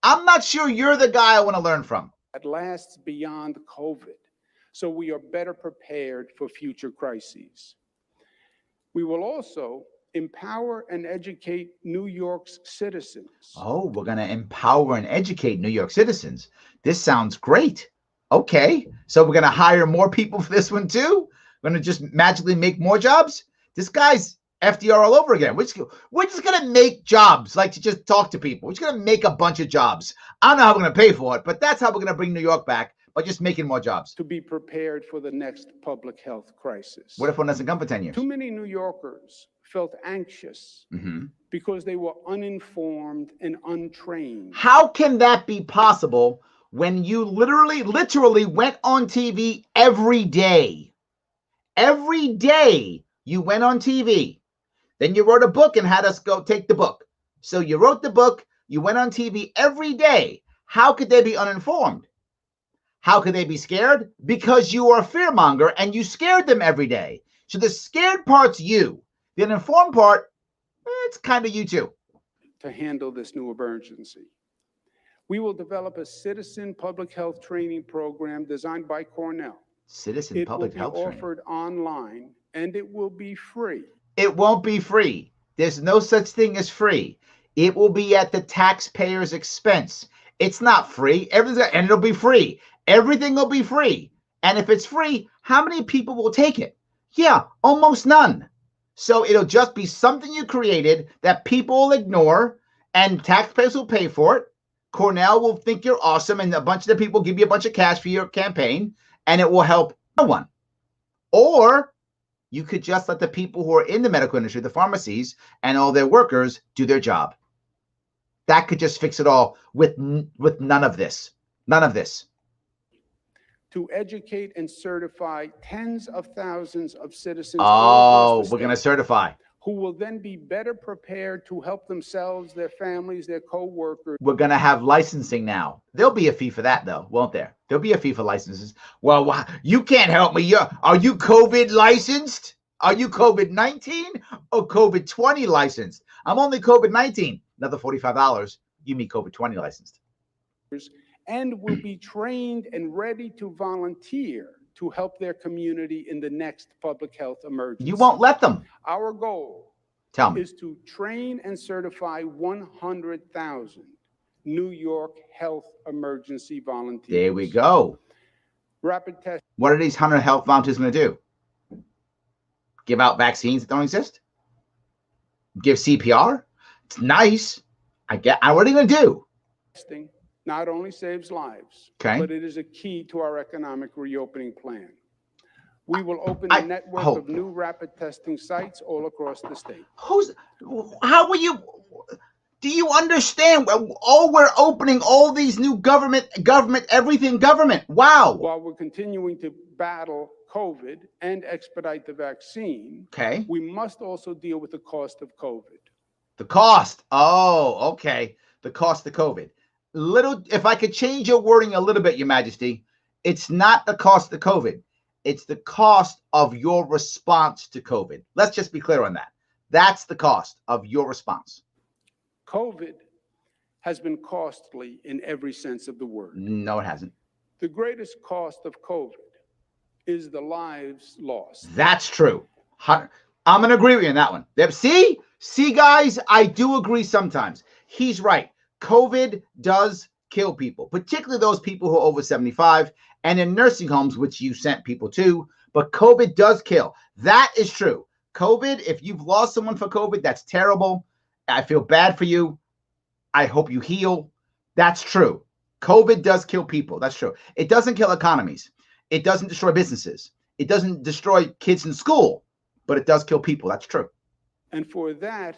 I'm not sure you're the guy I want to learn from. That lasts beyond COVID, so we are better prepared for future crises. We will also empower and educate New York's citizens. Oh, we're going to empower and educate New York citizens. This sounds great. Okay, so we're going to hire more people for this one too? We're going to just magically make more jobs? This guy's FDR all over again. We're just going to make jobs, like to just talk to people. We're just going to make a bunch of jobs. I don't know how we're going to pay for it, but that's how we're going to bring New York back, by just making more jobs. To be prepared for the next public health crisis. What if one doesn't come for 10 years? Too many New Yorkers felt anxious because they were uninformed and untrained. How can that be possible when you literally went on TV every day? Every day you went on TV. Then you wrote a book and had us go take the book. So you wrote the book, you went on TV every day. How could they be uninformed? How could they be scared? Because you are a fearmonger and you scared them every day. So the scared part's you. The uninformed part, it's kind of you too. To handle this new emergency, we will develop a citizen public health training program designed by Cornell. Citizen public health training. It will be offered online and it will be free. It won't be free. There's no such thing as free. It will be at the taxpayer's expense. It's not free. And it'll be free. Everything will be free. And if it's free, how many people will take it? Yeah, almost none. So it'll just be something you created that people will ignore and taxpayers will pay for it. Cornell will think you're awesome and a bunch of the people give you a bunch of cash for your campaign and it will help no one. Or you could just let the people who are in the medical industry, the pharmacies and all their workers do their job. That could just fix it all with none of this. None of this. To educate and certify tens of thousands of citizens. Oh, we're going to certify. Who will then be better prepared to help themselves, their families, their co-workers. We're going to have licensing now. There'll be a fee for that, though, won't there? There'll be a fee for licenses. Well, you can't help me. Are you COVID licensed? Are you COVID-19 or COVID-20 licensed? I'm only COVID-19. Another $45. You mean COVID-20 licensed. And will be trained and ready to volunteer to help their community in the next public health emergency. You won't let them. Our goal is to train and certify 100,000 New York health emergency volunteers. There we go. Rapid test. What are these 100 health volunteers going to do? Give out vaccines that don't exist? Give CPR? It's nice. What are they going to do? Testing not only saves lives, but it is a key to our economic reopening plan. We will open a network of new rapid testing sites all across the state. How will you, do you understand? Oh, we're opening all these new government, everything government. Wow. While we're continuing to battle COVID and expedite the vaccine, we must also deal with the cost of COVID. The cost. Oh, okay. The cost of COVID. If I could change your wording a little bit, Your Majesty, it's not the cost of COVID. It's the cost of your response to COVID. Let's just be clear on that. That's the cost of your response. COVID has been costly in every sense of the word. No, it hasn't. The greatest cost of COVID is the lives lost. That's true. I'm going to agree with you on that one. See, guys, I do agree sometimes. He's right. COVID does kill people, particularly those people who are over 75 and in nursing homes, which you sent people to. But COVID does kill. That is true. COVID, if you've lost someone for COVID, that's terrible. I feel bad for you. I hope you heal. That's true. COVID does kill people. That's true. It doesn't kill economies. It doesn't destroy businesses. It doesn't destroy kids in school, but it does kill people. That's true. And for that,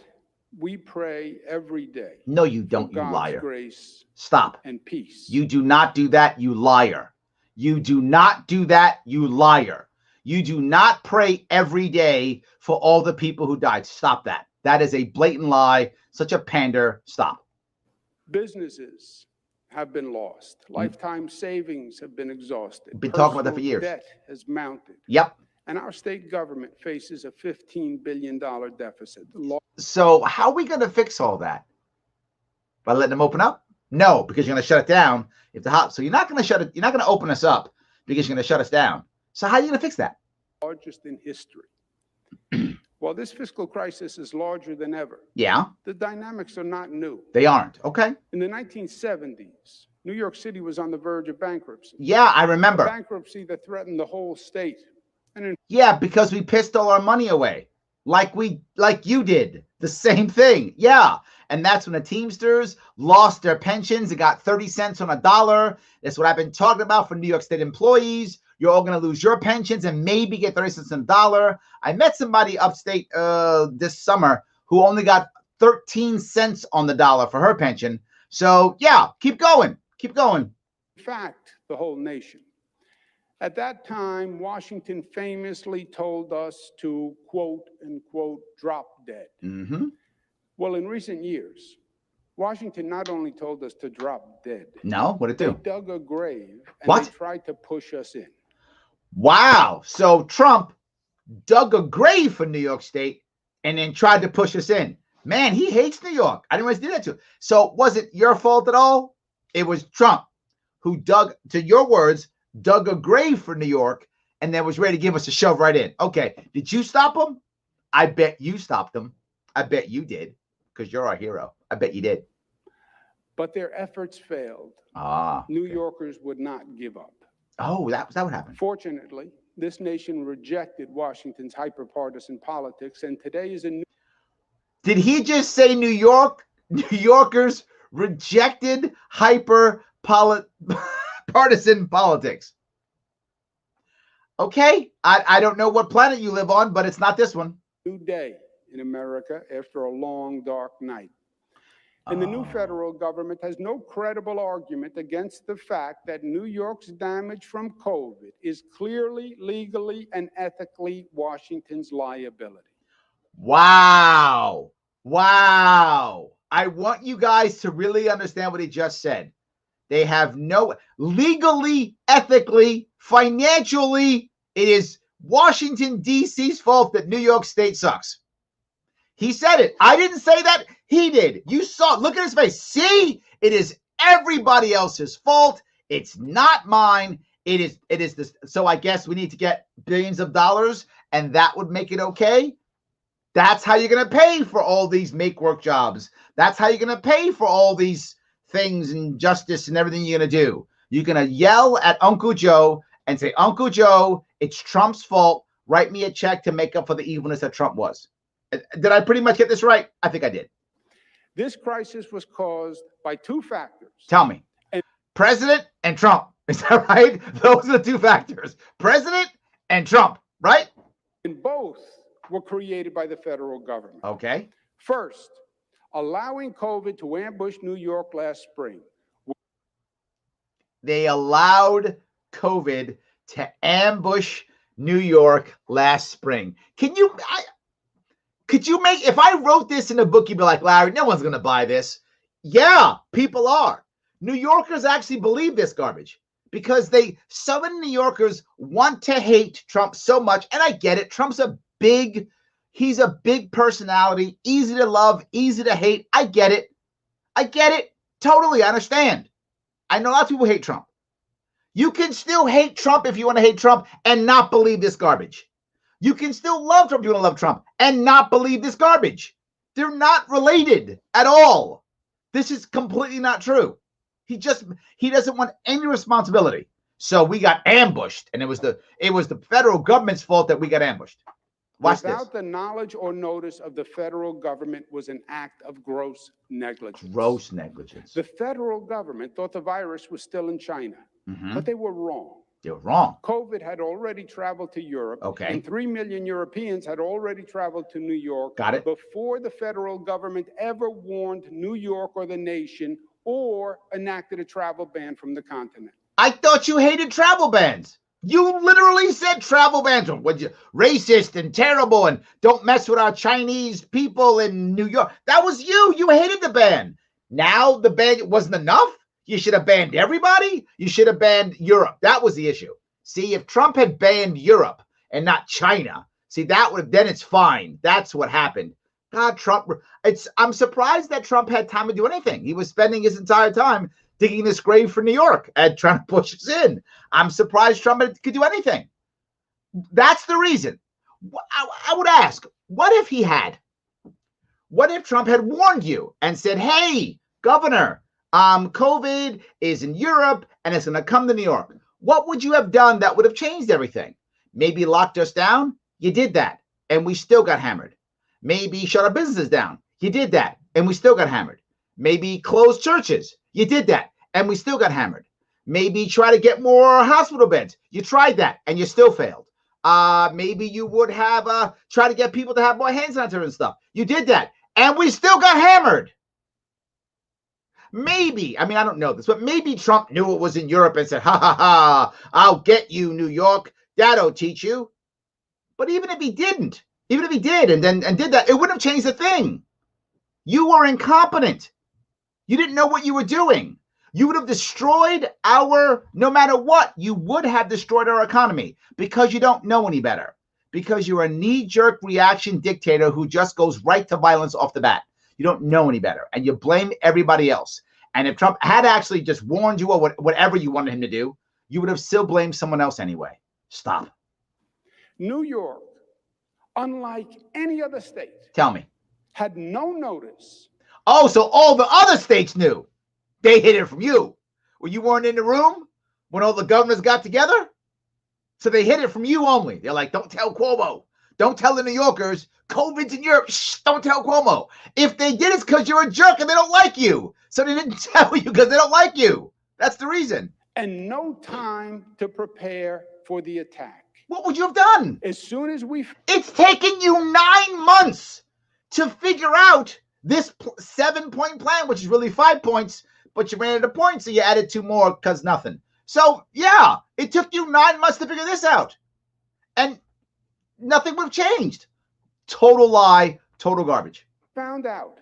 we pray every day. No, you don't, you God's liar. Grace. Stop. And peace. You do not do that, you liar. You do not do that, you liar. You do not pray every day for all the people who died. Stop that. That is a blatant lie. Such a pander. Stop. Businesses have been lost. Lifetime savings have been exhausted. Been talking about that for years. Debt has mounted. Yep. And our state government faces a $15 billion deficit. So how are we going to fix all that? By letting them open up? No, because you're going to shut it down. So you're not going to shut it. You're not going to open us up because you're going to shut us down. So how are you going to fix that? Largest in history. While this fiscal crisis is larger than ever, the dynamics are not new. They aren't. Okay. In the 1970s, New York City was on the verge of bankruptcy. Yeah, I remember. A bankruptcy that threatened the whole state. Yeah, because we pissed all our money away, like you did. The same thing. Yeah. And that's when the Teamsters lost their pensions. It got 30 cents on a dollar. That's what I've been talking about for New York State employees. You're all going to lose your pensions and maybe get 30 cents on a dollar. I met somebody upstate this summer who only got 13 cents on the dollar for her pension. So, yeah, keep going. Keep going. In fact, the whole nation. At that time, Washington famously told us to, quote, unquote, drop dead. Mm-hmm. Well, in recent years, Washington not only told us to drop dead. No, what'd it do? They dug a grave and they tried to push us in. Wow. So Trump dug a grave for New York State and then tried to push us in. Man, he hates New York. I didn't want to do that to him. So was it your fault at all? It was Trump who dug, to your words, dug a grave for New York and then was ready to give us a shove right in. Okay. Did you stop him? I bet you stopped him. I bet you did because you're our hero. I bet you did. But their efforts failed. New Yorkers would not give up. Oh, that what happened. Fortunately, this nation rejected Washington's hyperpartisan politics, and today is a new. Did he just say New Yorkers rejected partisan politics? Okay, I don't know what planet you live on, but it's not this one. New day in America after a long, dark night. And the new federal government has no credible argument against the fact that New York's damage from COVID is clearly, legally, and ethically Washington's liability. Wow. Wow. I want you guys to really understand what he just said. They have no legally, ethically, financially, it is Washington, D.C.'s fault that New York State sucks. He said it. I didn't say that. He did. You saw it. Look at his face. See, it is everybody else's fault. It's not mine. It is this. So I guess we need to get billions of dollars and that would make it okay. That's how you're going to pay for all these make work jobs. That's how you're going to pay for all these things and justice and everything you're going to do. You're going to yell at Uncle Joe and say, Uncle Joe, it's Trump's fault. Write me a check to make up for the evilness that Trump was. Did I pretty much get this right? I think I did. This crisis was caused by two factors. Tell me. President and Trump. Is that right? Those are the two factors. President and Trump, right? And both were created by the federal government. Okay. First, allowing COVID to ambush New York last spring. They allowed COVID to ambush New York last spring. Could you make, if I wrote this in a book, you'd be like, Larry, no one's going to buy this. Yeah, people are. New Yorkers actually believe this garbage because Southern New Yorkers want to hate Trump so much. And I get it. Trump's he's a big personality, easy to love, easy to hate. I get it. I get it. Totally. I understand. I know lots of people hate Trump. You can still hate Trump if you want to hate Trump and not believe this garbage. You can still love Trump. You want to love Trump and not believe this garbage. They're not related at all. This is completely not true. He doesn't want any responsibility. So we got ambushed, and it was the federal government's fault that we got ambushed. Watch Without this. the knowledge or notice of the federal government was an act of gross negligence. Gross negligence. The federal government thought the virus was still in China, but they were wrong. You're wrong. COVID had already traveled to Europe, and 3 million Europeans had already traveled to New York Got it. before the federal government ever warned New York or the nation or enacted a travel ban from the continent. I thought you hated travel bans. You literally said travel bans were racist and terrible and don't mess with our Chinese people in New York. That was you. You hated the ban. Now the ban wasn't enough. You should have banned everybody. You should have banned Europe. That was the issue. See, if Trump had banned Europe and not China, see, then it's fine. That's what happened. God, Trump, I'm surprised that Trump had time to do anything. He was spending his entire time digging this grave for New York and trying to push us in. I'm surprised Trump could do anything. That's the reason. I would ask, what if he had? What if Trump had warned you and said, hey, governor, COVID is in Europe and it's going to come to New York? What would you have done that would have changed everything? Maybe locked us down? You did that, and we still got hammered. Maybe shut our businesses down. You did that, and we still got hammered. Maybe close churches. You did that, and we still got hammered. Maybe try to get more hospital beds. You tried that, and you still failed. Maybe you would have try to get people to have more hand sanitizer and stuff. You did that, and we still got hammered. Maybe, I mean, I don't know this, but maybe Trump knew it was in Europe and said, ha, ha, ha, I'll get you, New York. That'll teach you. But even if he didn't, even if he did and did that, it wouldn't have changed a thing. You were incompetent. You didn't know what you were doing. You would have destroyed no matter what, you would have destroyed our economy because you don't know any better. Because you're a knee-jerk reaction dictator who just goes right to violence off the bat. You don't know any better, and you blame everybody else. And if Trump had actually just warned you or whatever you wanted him to do, you would have still blamed someone else anyway. Stop. New York, unlike any other state, Tell me. had no notice. Oh, so all the other states knew. They hid it from you. Well, you weren't in the room when all the governors got together? So they hid it from you only. They're like, don't tell Cuomo. Don't tell the New Yorkers. COVID's in Europe. Shh, don't tell Cuomo. If they did, it's because you're a jerk and they don't like you. So they didn't tell you because they don't like you. That's the reason. And no time to prepare for the attack. What would you have done? As soon as It's taken you 9 months to figure out this 7-point plan, which is really 5 points, but you ran out of points, so you added 2 more because nothing. So, yeah, it took you 9 months to figure this out. And nothing would have changed. Total lie, total garbage. found out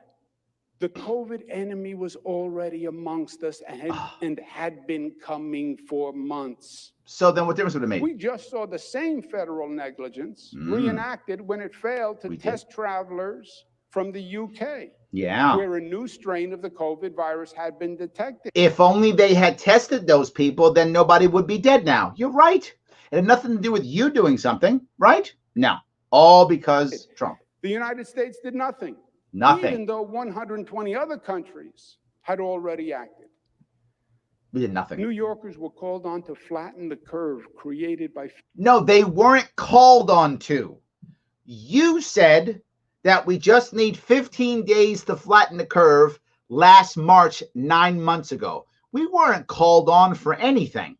the COVID enemy was already amongst us and had been coming for months. So then what difference would it make? We just saw the same federal negligence reenacted when it failed to test travelers from the UK. Yeah. Where a new strain of the COVID virus had been detected. If only they had tested those people, then nobody would be dead now. You're right. It had nothing to do with you doing something, right? No. All because Trump. The United States did nothing. Nothing. Even though 120 other countries had already acted. We did nothing. New Yorkers were called on to flatten the curve created by... No, they weren't called on to. You said that we just need 15 days to flatten the curve last March, 9 months ago. We weren't called on for anything.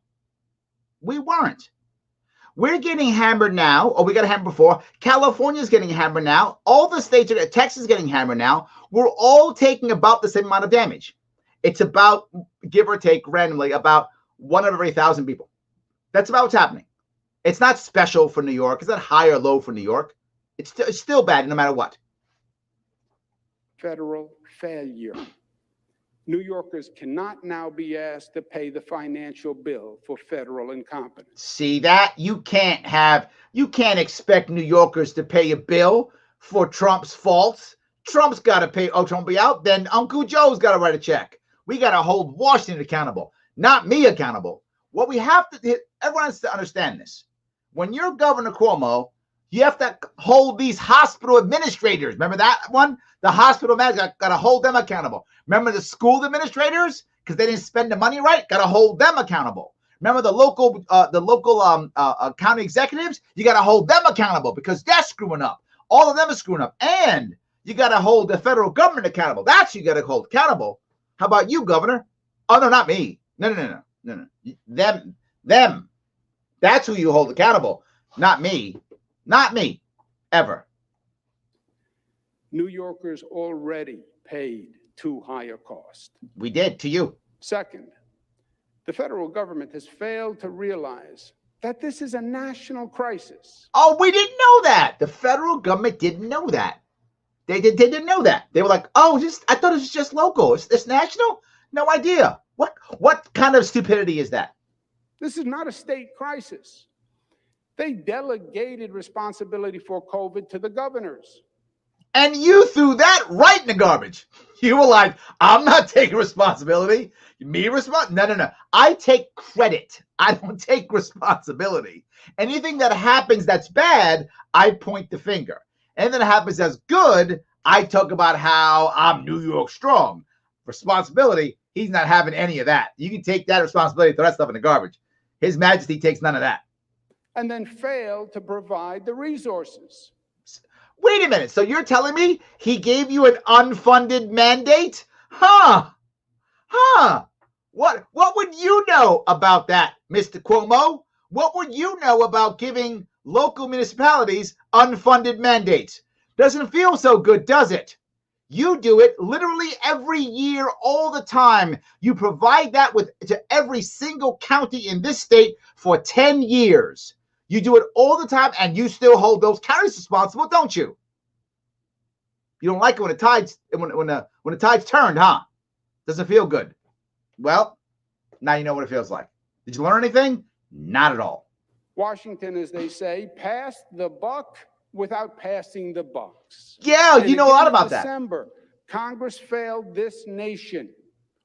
We weren't. We're getting hammered now, or we got hammered before. California's getting hammered now. All the states are, Texas is getting hammered now. We're all taking about the same amount of damage. It's about, give or take randomly, about 1 out of every 1,000 people. That's about what's happening. It's not special for New York. It's not high or low for New York. It's still bad no matter what. Federal failure. New Yorkers cannot now be asked to pay the financial bill for federal incompetence. See that? You can't expect New Yorkers to pay a bill for Trump's faults. Trump's got to pay. Oh, Trump be out? Then Uncle Joe's got to write a check. We got to hold Washington accountable, not me accountable. What we have to, everyone has to understand this. When you're Governor Cuomo, You have to hold these hospital administrators. Remember that one? The hospital manager, got to hold them accountable. Remember the school administrators? Because they didn't spend the money right, got to hold them accountable. Remember the local county executives? You got to hold them accountable because they're screwing up. All of them are screwing up. And you got to hold the federal government accountable. That's who you got to hold accountable. How about you, Governor? Oh, no, not me. No. Them. That's who you hold accountable. Not me. Not me. Ever. New Yorkers already paid too high a cost. We did, to you. Second, the federal government has failed to realize that this is a national crisis. Oh, we didn't know that. The federal government didn't know that. They didn't know that. They were like, oh, I thought it was just local. It's national? No idea. What kind of stupidity is that? This is not a state crisis. They delegated responsibility for COVID to the governors. And you threw that right in the garbage. You were like, I'm not taking responsibility. Me responsible? No. I take credit. I don't take responsibility. Anything that happens that's bad, I point the finger. Anything that happens that's good, I talk about how I'm New York strong. Responsibility, he's not having any of that. You can take that responsibility, throw that stuff in the garbage. His Majesty takes none of that. And then failed to provide the resources. Wait a minute. So you're telling me he gave you an unfunded mandate? Huh? What would you know about that, Mr. Cuomo? What would you know about giving local municipalities unfunded mandates? Doesn't feel so good, does it? You do it literally every year, all the time. You provide that to every single county in this state for 10 years. You do it all the time, and you still hold those counties responsible, don't you? You don't like it when the tide's turned, huh? Doesn't feel good. Well, now you know what it feels like. Did you learn anything? Not at all. Washington, as they say, passed the buck without passing the bucks. Yeah, you know a lot about that. In December, Congress failed this nation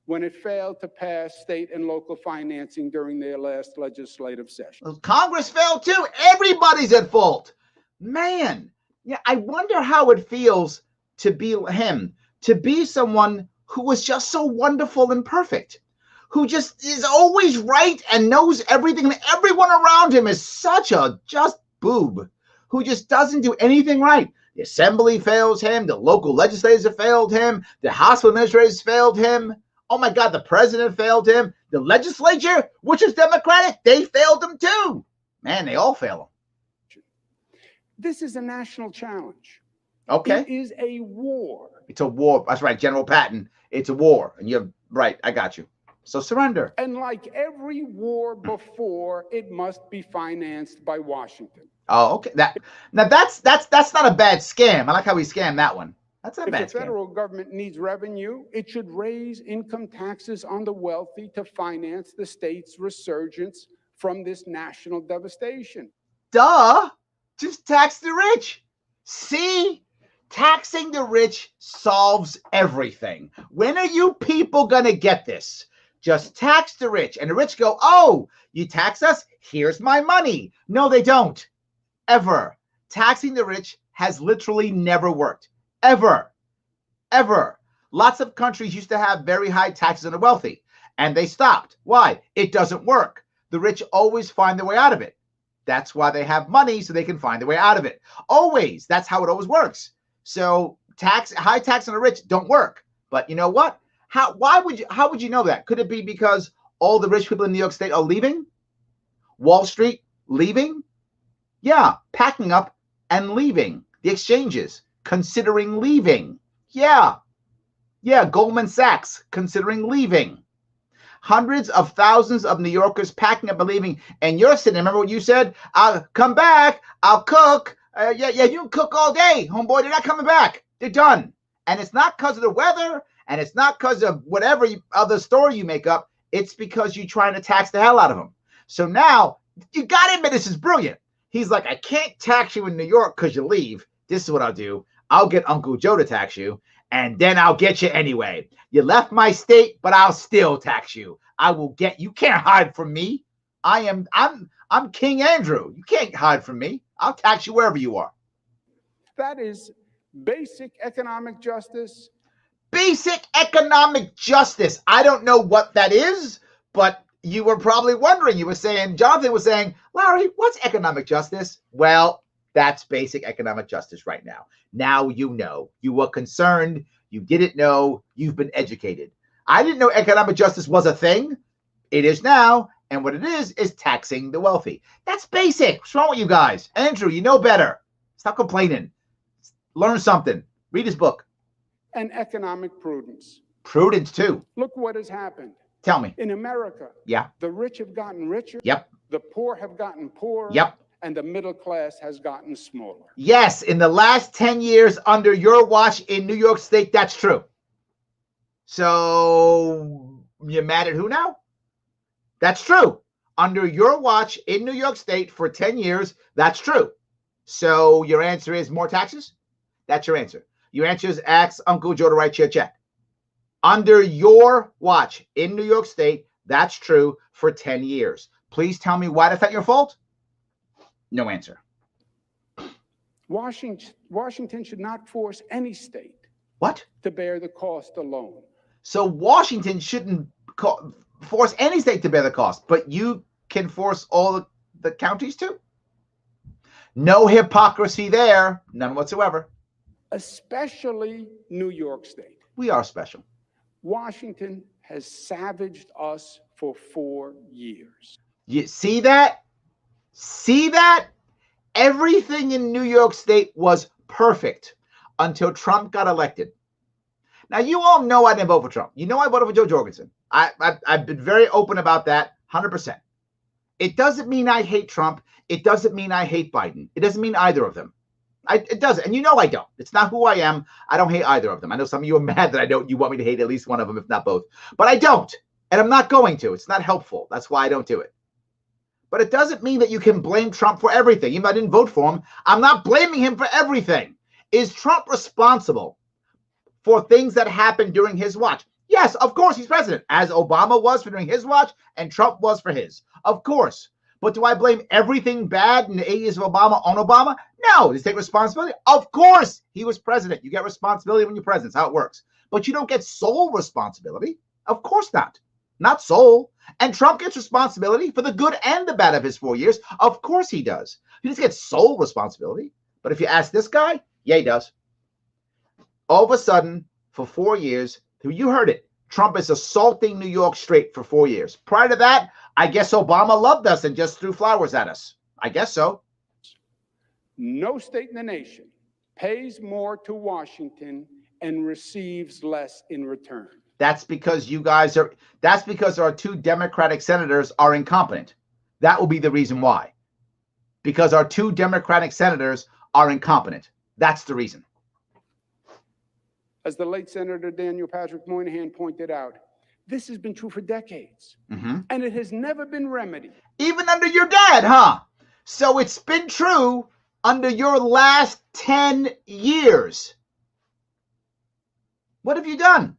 when it failed to pass state and local financing during their last legislative session. Congress failed too. Everybody's at fault. Man, yeah, I wonder how it feels to be him, to be someone who was just so wonderful and perfect, who just is always right and knows everything, and everyone around him is such a just boob who just doesn't do anything right. The assembly fails him, the local legislators have failed him, the hospital administrators failed him. Oh my God, the president failed him. The legislature, which is Democratic, they failed him too. Man, they all fail him. This is a national challenge. Okay. It is a war. It's a war. That's right, General Patton. It's a war. And you're right. I got you. So surrender. And like every war before, it must be financed by Washington. Oh, okay. That's not a bad scam. I like how we scammed that one. That's not a bad scam. If the federal government needs revenue, it should raise income taxes on the wealthy to finance the state's resurgence from this national devastation. Duh. Just tax the rich. See? Taxing the rich solves everything. When are you people going to get this? Just tax the rich. And the rich go, oh, you tax us? Here's my money. No, they don't. Ever. Taxing the rich has literally never worked. Ever. Lots of countries used to have very high taxes on the wealthy, and they stopped. Why? It doesn't work. The rich always find their way out of it. That's why they have money, so they can find their way out of it. Always. That's how it always works. So high tax on the rich don't work. But you know what? How would you know that? Could it be because all the rich people in New York State are leaving? Wall Street leaving? Yeah, packing up and leaving. The exchanges considering leaving. Yeah, Goldman Sachs considering leaving. Hundreds of thousands of New Yorkers packing up and leaving. And you're sitting, remember what you said? I'll come back. I'll cook. Yeah, you can cook all day, homeboy. They're not coming back. They're done. And it's not because of the weather, and it's not because of whatever other story you make up. It's because you're trying to tax the hell out of them. So now, you got to admit, this is brilliant. He's like, I can't tax you in New York because you leave. This is what I'll do. I'll get Uncle Joe to tax you, and then I'll get you anyway. You left my state, but I'll still tax you. I will get you. Can't hide from me. I'm I'm King Andrew. You can't hide from me. I'll tax you wherever you are. That is basic economic justice. Basic economic justice. I don't know what that is, but you were probably wondering. You were saying, Jonathan was saying, Larry, what's economic justice? Well, that's basic economic justice right now. Now you know. You were concerned. You didn't know. You've been educated. I didn't know economic justice was a thing. It is now. And what it is taxing the wealthy. That's basic. What's wrong with you guys? Andrew, you know better. Stop complaining. Learn something. Read his book. And economic prudence. Prudence, too. Look what has happened. Tell me. In America, yeah, the rich have gotten richer. Yep. The poor have gotten poorer. Yep. And the middle class has gotten smaller. Yes, in the last 10 years under your watch in New York State, that's true. So you're mad at who now? That's true. Under your watch in New York State for 10 years, that's true. So your answer is more taxes? That's your answer. Your answer is ask Uncle Joe to write you a check. Under your watch in New York State, that's true for 10 years. Please tell me why that's not your fault? No answer. Washington should not force any state what? To bear the cost alone. So Washington shouldn't force any state to bear the cost, but you can force all the counties to? No hypocrisy there. None whatsoever. Especially New York State. We are special. Washington has savaged us for 4 years. You see that? See that? Everything in New York State was perfect until Trump got elected. Now, you all know I didn't vote for Trump. You know I voted for Joe Jorgensen. I've been very open about that, 100%. It doesn't mean I hate Trump. It doesn't mean I hate Biden. It doesn't mean either of them. It doesn't. And you know I don't. It's not who I am. I don't hate either of them. I know some of you are mad that I don't. You want me to hate at least one of them, if not both. But I don't. And I'm not going to. It's not helpful. That's why I don't do it. But it doesn't mean that you can blame Trump for everything. Even if I didn't vote for him, I'm not blaming him for everything. Is Trump responsible for things that happened during his watch? Yes, of course he's president, as Obama was for during his watch and Trump was for his. Of course. But do I blame everything bad in the 8 years of Obama on Obama? No. Does he take responsibility? Of course he was president. You get responsibility when you're president. That's how it works. But you don't get sole responsibility. Of course not. Not sole. And Trump gets responsibility for the good and the bad of his 4 years. Of course he does. He doesn't get sole responsibility. But if you ask this guy, yeah, he does. All of a sudden, for 4 years, you heard it, Trump is assaulting New York straight for 4 years. Prior to that, I guess Obama loved us and just threw flowers at us. I guess so. No state in the nation pays more to Washington and receives less in return. That's because that's because our 2 Democratic senators are incompetent. That will be the reason why. Because our 2 Democratic senators are incompetent. That's the reason. As the late Senator Daniel Patrick Moynihan pointed out, this has been true for decades, and it has never been remedied. Even under your dad, huh? So it's been true under your last 10 years. What have you done?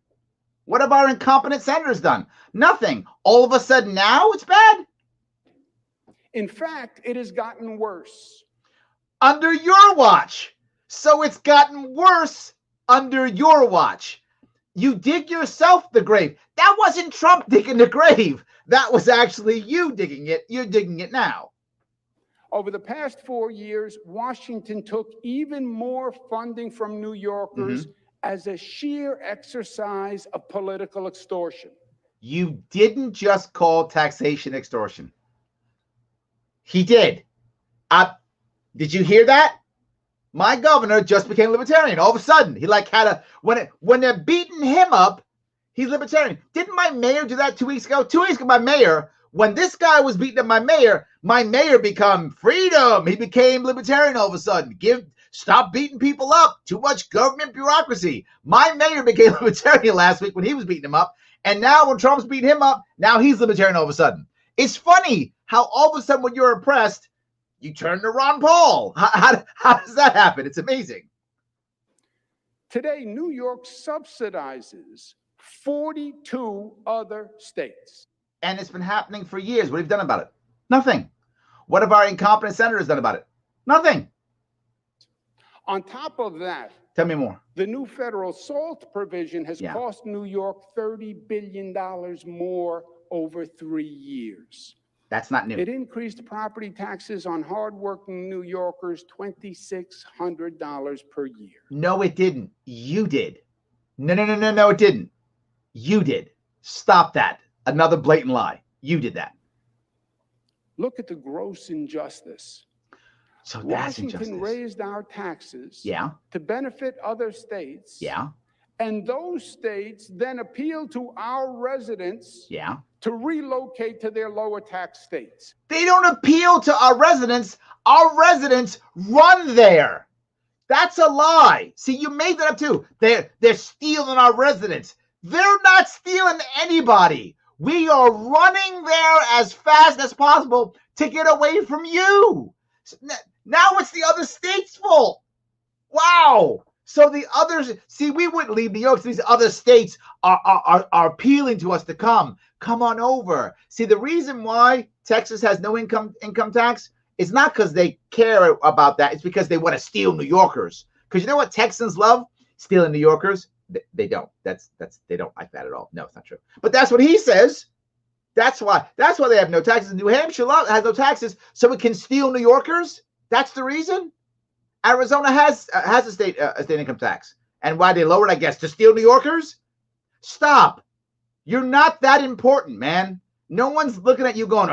What have our incompetent senators done? Nothing. All of a sudden now it's bad? In fact, it has gotten worse. Under your watch. So it's gotten worse under your watch. You dig yourself the grave. That wasn't Trump digging the grave. That was actually you digging it. You're digging it now. Over the past 4 years, Washington took even more funding from New Yorkers as a sheer exercise of political extortion. You didn't just call taxation extortion. He did. Did you hear that? My governor just became libertarian. All of a sudden, he had a when they're beating him up, he's libertarian. Didn't my mayor do that 2 weeks ago? 2 weeks ago, my mayor, when this guy was beating up my mayor become freedom. He became libertarian all of a sudden. Stop beating people up. Too much government bureaucracy. My mayor became libertarian last week when he was beating him up. And now when Trump's beating him up, now he's libertarian all of a sudden. It's funny how all of a sudden when you're oppressed, you turn to Ron Paul. How does that happen? It's amazing. Today, New York subsidizes 42 other states. And it's been happening for years. What have you done about it? Nothing. What have our incompetent senators done about it? Nothing. On top of that, tell me more. The new federal SALT provision has cost New York $30 billion more over 3 years. That's not new. It increased property taxes on hardworking New Yorkers $2,600 per year. No, it didn't. You did. No, it didn't. You did. Stop that. Another blatant lie. You did that. Look at the gross injustice. So that's Washington raised our taxes to benefit other states. And those states then appeal to our residents to relocate to their lower tax states. They don't appeal to our residents. Our residents run there. That's a lie. See, you made that up too. They're stealing our residents. They're not stealing anybody. We are running there as fast as possible to get away from you. Now it's the other state's fault. Wow. So the others, see, we wouldn't leave New York. So these other states are appealing to us to come on over. See, the reason why Texas has no income tax is not because they care about that. It's because they want to steal New Yorkers. Because you know what Texans love? Stealing New Yorkers. They don't. They don't like that at all. No, it's not true. But that's what he says. That's why they have no taxes. New Hampshire has no taxes, so it can steal New Yorkers. That's the reason. Arizona has a state income tax, and why they lowered, I guess, to steal New Yorkers. Stop. You're not that important, man. No one's looking at you going,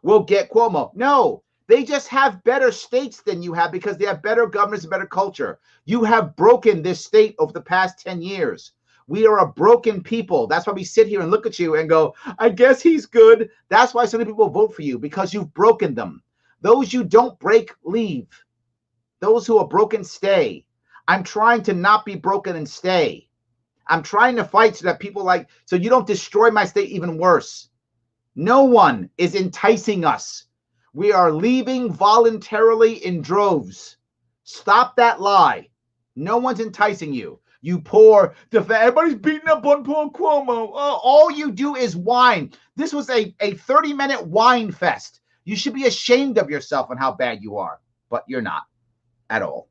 we'll get Cuomo. No, they just have better states than you have because they have better governors and better culture. You have broken this state over the past 10 years. We are a broken people. That's why we sit here and look at you and go, I guess he's good. That's why so many people vote for you, because you've broken them. Those you don't break, leave. Those who are broken, stay. I'm trying to not be broken and stay. I'm trying to fight so that so you don't destroy my state even worse. No one is enticing us. We are leaving voluntarily in droves. Stop that lie. No one's enticing you. You poor, everybody's beating up on poor Cuomo. All you do is whine. This was a 30-minute whine fest. You should be ashamed of yourself and how bad you are, but you're not at all.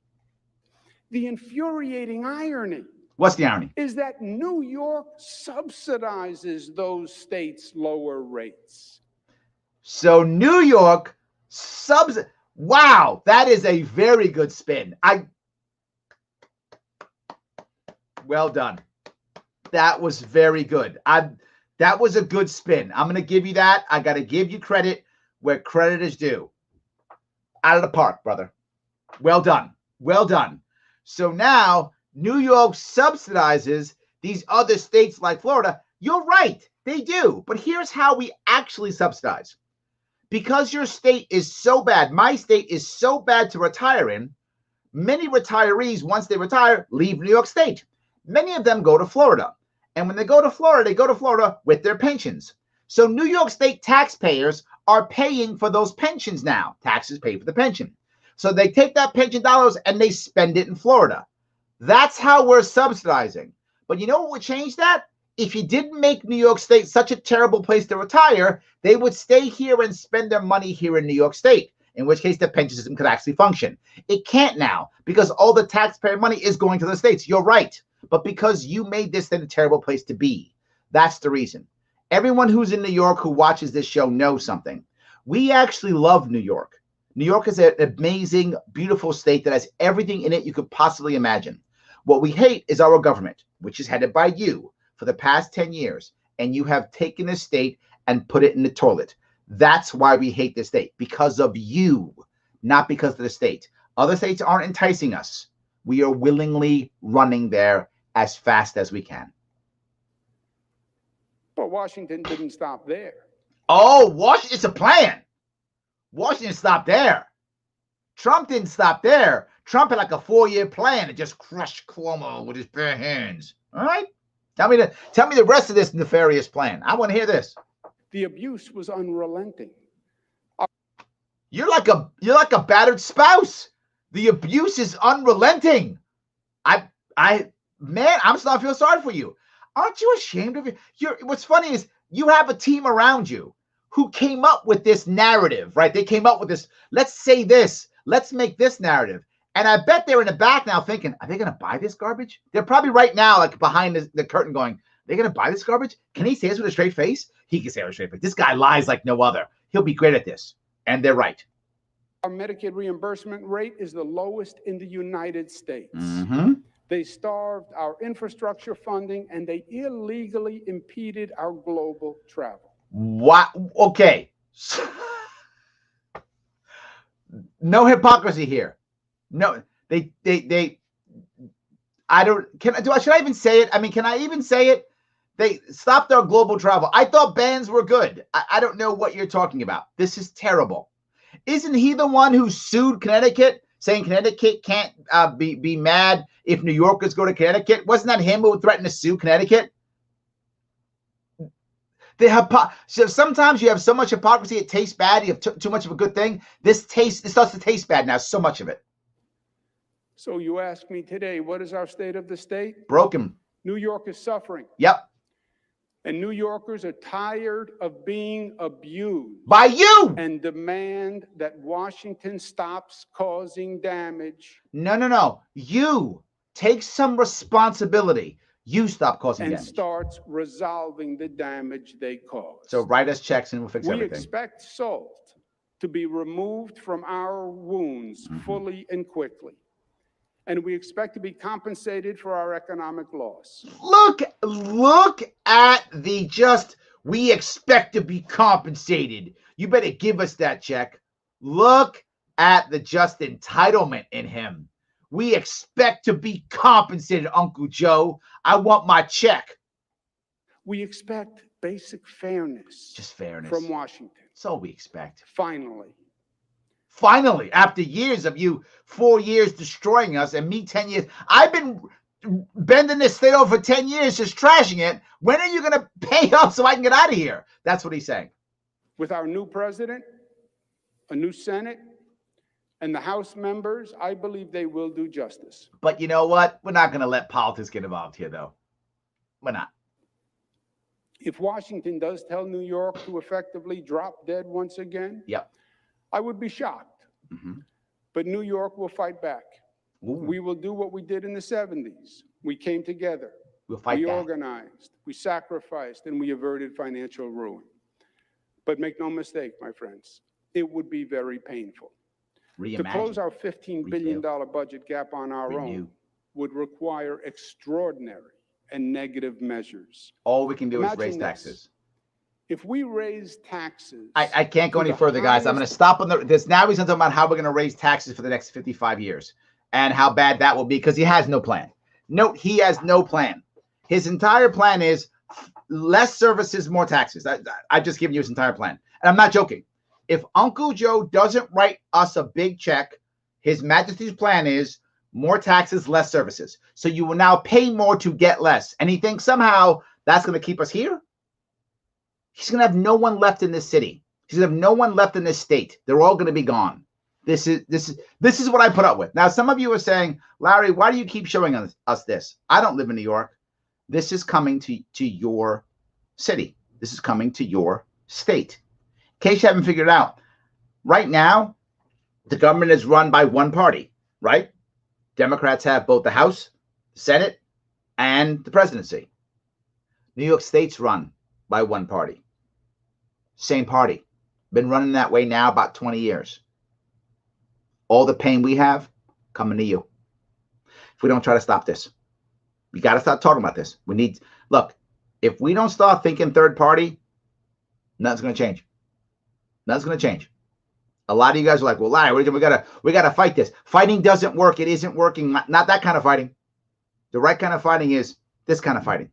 The infuriating irony. What's the irony? Is that New York subsidizes those states' lower rates. So New York wow, that is a very good spin. Well done. That was very good. That was a good spin. I'm going to give you that. I got to give you credit where credit is due. Out of the park, brother. Well done. Well done. So now New York subsidizes these other states like Florida. You're right. They do. But here's how we actually subsidize. Because your state is so bad, my state is so bad to retire in, many retirees, once they retire, leave New York State. Many of them go to Florida. And when they go to Florida with their pensions. So New York State taxpayers are paying for those pensions now. Taxes pay for the pension. So they take that pension dollars and they spend it in Florida. That's how we're subsidizing. But you know what would change that? If you didn't make New York State such a terrible place to retire, they would stay here and spend their money here in New York State, in which case the pension system could actually function. It can't now because all the taxpayer money is going to the states. You're right. But because you made this then a terrible place to be. That's the reason. Everyone who's in New York who watches this show knows something. We actually love New York. New York is an amazing, beautiful state that has everything in it you could possibly imagine. What we hate is our government, which is headed by you for the past 10 years. And you have taken this state and put it in the toilet. That's why we hate this state, because of you, not because of the state. Other states aren't enticing us. We are willingly running there as fast as we can. But Washington didn't stop there. Oh, Washington, it's a plan. Washington stopped there. Trump didn't stop there. Trump had like a 4-year plan to just crush Cuomo with his bare hands. All right? Tell me the rest of this nefarious plan. I want to hear this. The abuse was unrelenting. You're like a battered spouse. The abuse is unrelenting. Man, I'm starting to feel sorry for you. Aren't you ashamed of it? What's funny is you have a team around you who came up with this narrative, right? They came up with this, let's say this, let's make this narrative. And I bet they're in the back now thinking, are they going to buy this garbage? They're probably right now, like behind the curtain going, they're going to buy this garbage? Can he say this with a straight face? He can say it with a straight face. This guy lies like no other. He'll be great at this. And they're right. Our Medicaid reimbursement rate is the lowest in the United States. Mm-hmm. They starved our infrastructure funding, and they illegally impeded our global travel. What? Okay. No hypocrisy here. No, I don't, should I even say it? I mean, can I even say it? They stopped our global travel. I thought bans were good. I don't know what you're talking about. This is terrible. Isn't he the one who sued Connecticut, saying Connecticut can't be mad if New Yorkers go to Connecticut? Wasn't that him who threatened to sue Connecticut? So sometimes you have so much hypocrisy, it tastes bad. You have too much of a good thing. It starts to taste bad now, so much of it. So you ask me today, what is our state of the state? Broken. New York is suffering. Yep. And New Yorkers are tired of being abused. By you! And demand that Washington stops causing damage. No. You take some responsibility. You stop causing damage. And starts resolving the damage they cause. So write us checks and we'll fix everything. We expect salt to be removed from our wounds fully and quickly. And we expect to be compensated for our economic loss. Look at we expect to be compensated. You better give us that check. Look at the just entitlement in him. We expect to be compensated, Uncle Joe. I want my check. We expect basic fairness. Just fairness. From Washington. That's all we expect. Finally, after years of you, 4 years destroying us and me 10 years, I've been bending this state over for 10 years, just trashing it. When are you going to pay up so I can get out of here? That's what he's saying. With our new president, a new Senate, and the House members, I believe they will do justice. But you know what? We're not going to let politics get involved here, though. We're not. If Washington does tell New York to effectively drop dead once again, yep, I would be shocked. But New York will fight back. Ooh. We will do what we did in the 70s. We came together. We'll fight we back. Organized. We sacrificed, and we averted financial ruin. But make no mistake, my friends, it would be very painful. To close our $15 billion budget gap on our own would require extraordinary and negative measures. All we can do is raise taxes. If we raise taxes... I can't go any further, guys. I'm going to stop on this. Now he's going to talk about how we're going to raise taxes for the next 55 years and how bad that will be because he has no plan. Note, he has no plan. His entire plan is less services, more taxes. I've just given you his entire plan. And I'm not joking. If Uncle Joe doesn't write us a big check, His Majesty's plan is more taxes, less services. So you will now pay more to get less. And he thinks somehow that's going to keep us here? He's going to have no one left in this city. He's going to have no one left in this state. They're all going to be gone. This is what I put up with. Now, some of you are saying, Larry, why do you keep showing us this? I don't live in New York. This is coming to your city. This is coming to your state. In case you haven't figured it out, right now, the government is run by one party, right? Democrats have both the House, the Senate, and the presidency. New York State's run by one party. Same party. Been running that way now about 20 years. All the pain we have coming to you. If we don't try to stop this, we got to start talking about this. Look, if we don't start thinking third party, nothing's going to change. Nothing's going to change. A lot of you guys are like, well, Larry, we gotta fight this. Fighting doesn't work. It isn't working. Not that kind of fighting. The right kind of fighting is this kind of fighting.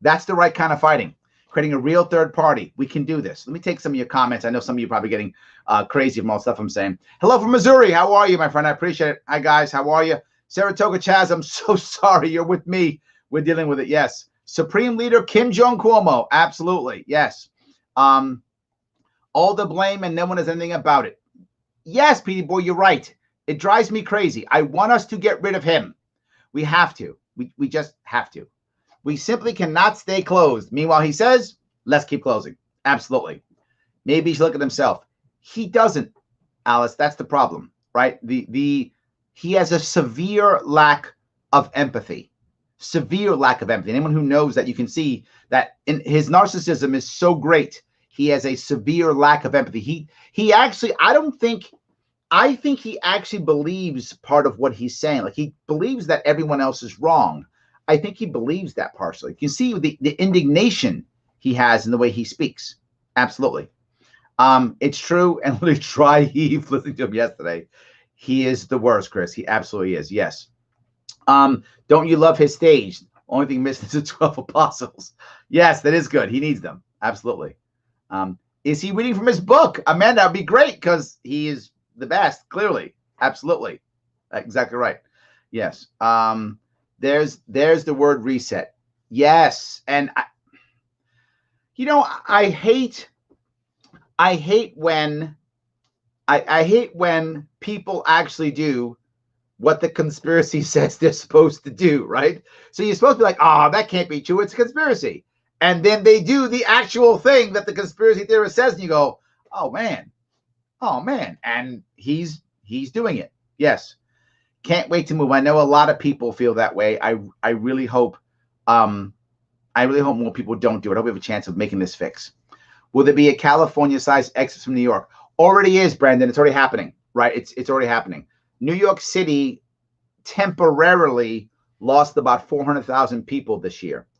That's the right kind of fighting. Creating a real third party. We can do this. Let me take some of your comments. I know some of you are probably getting crazy from all the stuff I'm saying. Hello from Missouri. How are you, my friend? I appreciate it. Hi, guys. How are you? Saratoga Chaz, I'm so sorry. You're with me. We're dealing with it. Yes. Supreme Leader Kim Jong-Cuomo. Absolutely. Yes. All the blame and no one does anything about it. Yes, Petey boy, you're right. It drives me crazy. I want us to get rid of him. We have to. We just have to. We simply cannot stay closed. Meanwhile, he says, let's keep closing. Absolutely. Maybe he should look at himself. He doesn't, Alice. That's the problem, right? He has a severe lack of empathy. Severe lack of empathy. Anyone who knows that, you can see that in his narcissism is so great. He has a severe lack of empathy. He actually, I think he actually believes part of what he's saying. Like, he believes that everyone else is wrong. I think he believes that partially. You can see the indignation he has in the way he speaks. Absolutely. It's true. And literally try Heave listening to him yesterday. He is the worst, Chris. He absolutely is. Yes. Don't you love his stage? Only thing missing is the 12 apostles. Yes, that is good. He needs them. Absolutely. Is he reading from his book? Amanda, that'd be great, because he is the best, clearly. Absolutely. Exactly right. Yes. There's the word reset. Yes. And I hate when people actually do what the conspiracy says they're supposed to do, right? So you're supposed to be like, oh, that can't be true. It's a conspiracy. And then they do the actual thing that the conspiracy theorist says, and you go, oh man. And he's doing it. Yes. Can't wait to move. I know a lot of people feel that way. I really hope more people don't do it. I hope we have a chance of making this fix. Will there be a California-sized exit from New York? Already is, Brandon. It's already happening, right? It's already happening. New York City temporarily lost about 400,000 people